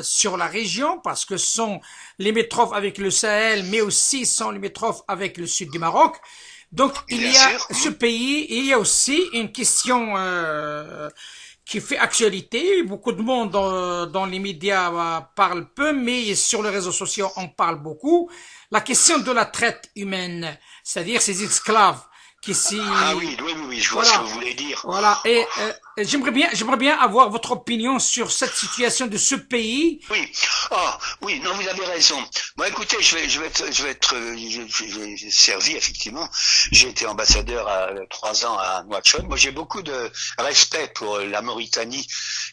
sur la région parce que ce sont limitrophes avec le Sahel, mais aussi sont limitrophes avec le sud du Maroc. Donc il y a ce pays, il y a aussi une question qui fait actualité. Beaucoup de monde dans les médias parle peu, mais sur les réseaux sociaux on parle beaucoup. La question de la traite humaine, c'est-à-dire ces esclaves. Ah oui, je vois ce que vous voulez dire. Voilà. Et j'aimerais bien avoir votre opinion sur cette situation de ce pays. Oui, oui, non, vous avez raison. Bon, écoutez, j'ai servi effectivement. J'ai été ambassadeur à 3 ans à Nouakchott. Moi, j'ai beaucoup de respect pour la Mauritanie,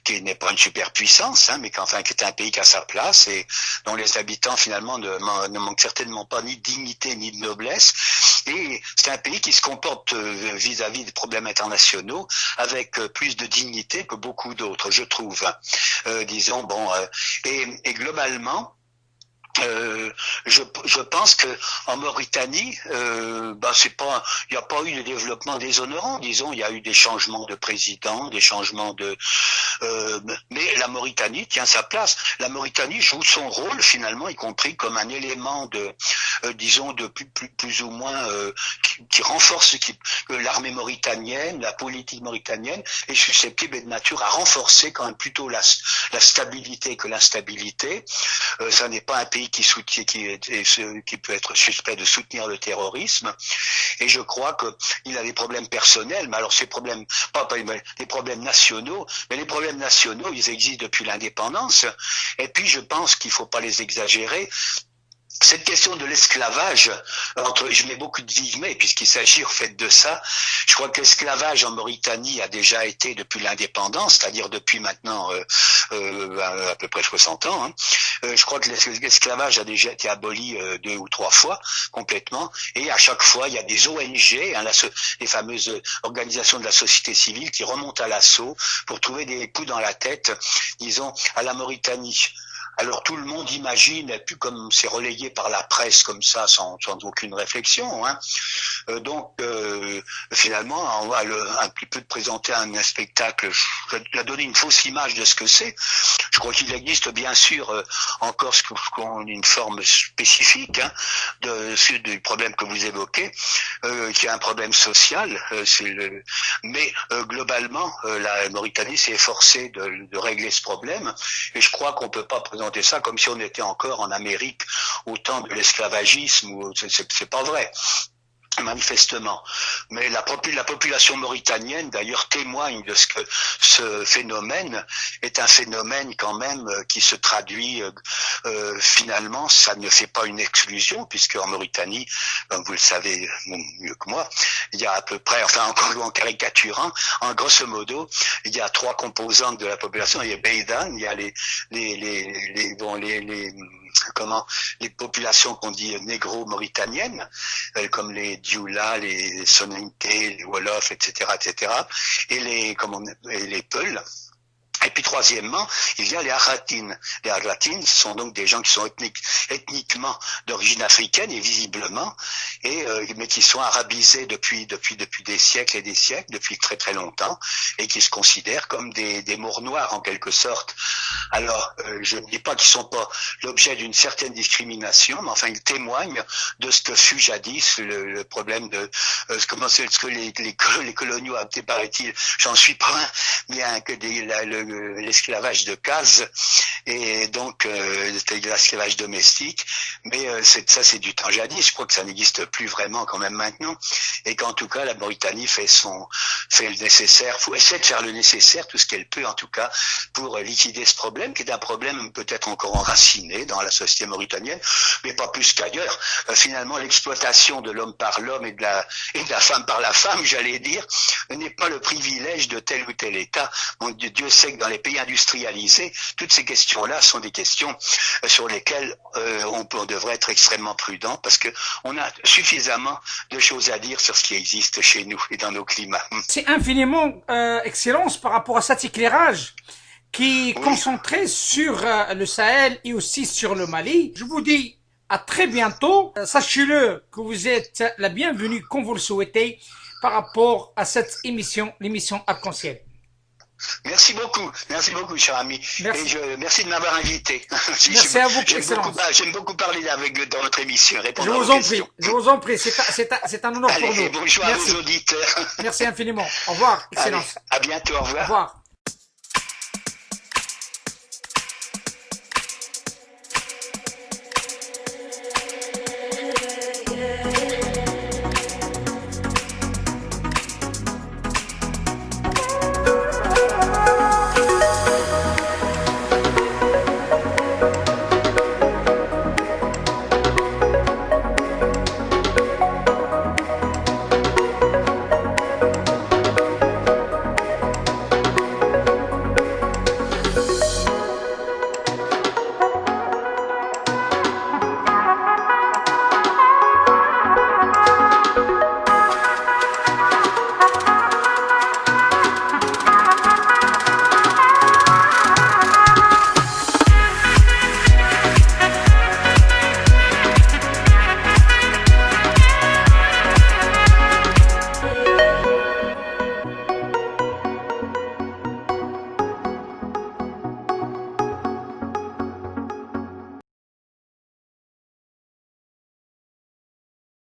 qui n'est pas une superpuissance, hein, mais qui est un pays qui a sa place et dont les habitants finalement ne manquent certainement pas ni de dignité ni de noblesse. Et c'est un pays qui se comporte vis-à-vis des problèmes internationaux avec plus de dignité que beaucoup d'autres, je trouve. Disons, bon, et globalement, je pense que en Mauritanie, il n'y a pas eu de développement déshonorant. Disons, il y a eu des changements de président, des changements mais la Mauritanie tient sa place. La Mauritanie joue son rôle finalement, y compris comme un élément disons, de plus ou moins qui renforce l'armée mauritanienne, la politique mauritanienne est susceptible et de nature à renforcer quand même plutôt la stabilité que l'instabilité. Ça n'est pas un pays qui peut être suspect de soutenir le terrorisme. Et je crois qu'il a des problèmes personnels, mais alors ces problèmes, pas des problèmes nationaux, mais les problèmes nationaux, ils existent depuis l'indépendance. Et puis je pense qu'il faut pas les exagérer. Cette question de l'esclavage, je mets beaucoup de guillemets puisqu'il s'agit en fait de ça. Je crois que l'esclavage en Mauritanie a déjà été depuis l'indépendance, c'est-à-dire depuis maintenant à peu près 60 ans. Hein. Je crois que l'esclavage a déjà été aboli 2 ou 3 fois complètement, et à chaque fois il y a des ONG, hein, les fameuses organisations de la société civile qui remontent à l'assaut pour trouver des coups dans la tête, disons, à la Mauritanie. Alors tout le monde imagine, et puis comme c'est relayé par la presse comme ça, sans aucune réflexion, hein. Donc finalement, on va un petit peu présenter un spectacle, je vais donner une fausse image de ce que c'est. Je crois qu'il existe bien sûr encore une forme spécifique hein, du problème que vous évoquez, qui est un problème social. Mais globalement, la Mauritanie s'est efforcée de régler ce problème, et je crois qu'on peut pas présenter ça comme si on était encore en Amérique au temps de l'esclavagisme. C'est pas vrai. Manifestement. Mais la population mauritanienne, d'ailleurs, témoigne de ce que ce phénomène est un phénomène quand même qui se traduit finalement, ça ne fait pas une exclusion, puisque en Mauritanie, comme vous le savez mieux que moi, il y a à peu près, enfin en caricaturant, en grosso modo, il y a 3 composantes de la population. Il y a Beydan, il y a les populations qu'on dit négro-mauritaniennes, comme les Dioula, les Soninké, les Wolof, etc., et les Peuls. Et puis troisièmement, il y a les Aratines. Les Aratines sont donc des gens qui sont ethniquement d'origine africaine et visiblement, mais qui sont arabisés depuis des siècles et des siècles, depuis très très longtemps, et qui se considèrent comme des Maures noirs en quelque sorte. Alors, je ne dis pas qu'ils sont pas l'objet d'une certaine discrimination, mais enfin ils témoignent de ce que fut jadis le problème de ce que les coloniaux appelaient, paraît-il, j'en suis pas un, bien que l'esclavage de case, et donc l'esclavage domestique, mais c'est du temps jadis. Je crois que ça n'existe plus vraiment quand même maintenant, et qu'en tout cas la Mauritanie fait le nécessaire, essaie de faire le nécessaire, tout ce qu'elle peut en tout cas, pour liquider ce problème, qui est un problème peut-être encore enraciné dans la société mauritanienne, mais pas plus qu'ailleurs. Finalement, l'exploitation de l'homme par l'homme et de la femme par la femme, j'allais dire, n'est pas le privilège de tel ou tel État. Mon Dieu sait que dans les pays industrialisés, toutes ces questions-là sont des questions sur lesquelles on devrait être extrêmement prudent, parce que on a suffisamment de choses à dire sur ce qui existe chez nous et dans nos climats. C'est infiniment Excellence par rapport à cet éclairage qui est concentré sur le Sahel et aussi sur le Mali. Je vous dis à très bientôt. Sachez-le que vous êtes la bienvenue, comme vous le souhaitez, par rapport à cette émission, l'émission Arc-en-Ciel. Merci beaucoup, cher ami. Merci. Et merci de m'avoir invité. Merci à vous, Excellence. J'aime beaucoup parler dans votre émission. Je vous en prie, c'est un honneur pour nous. Bonjour à vos auditeurs. Merci infiniment. Au revoir, Excellence. Allez, à bientôt, au revoir. Au revoir.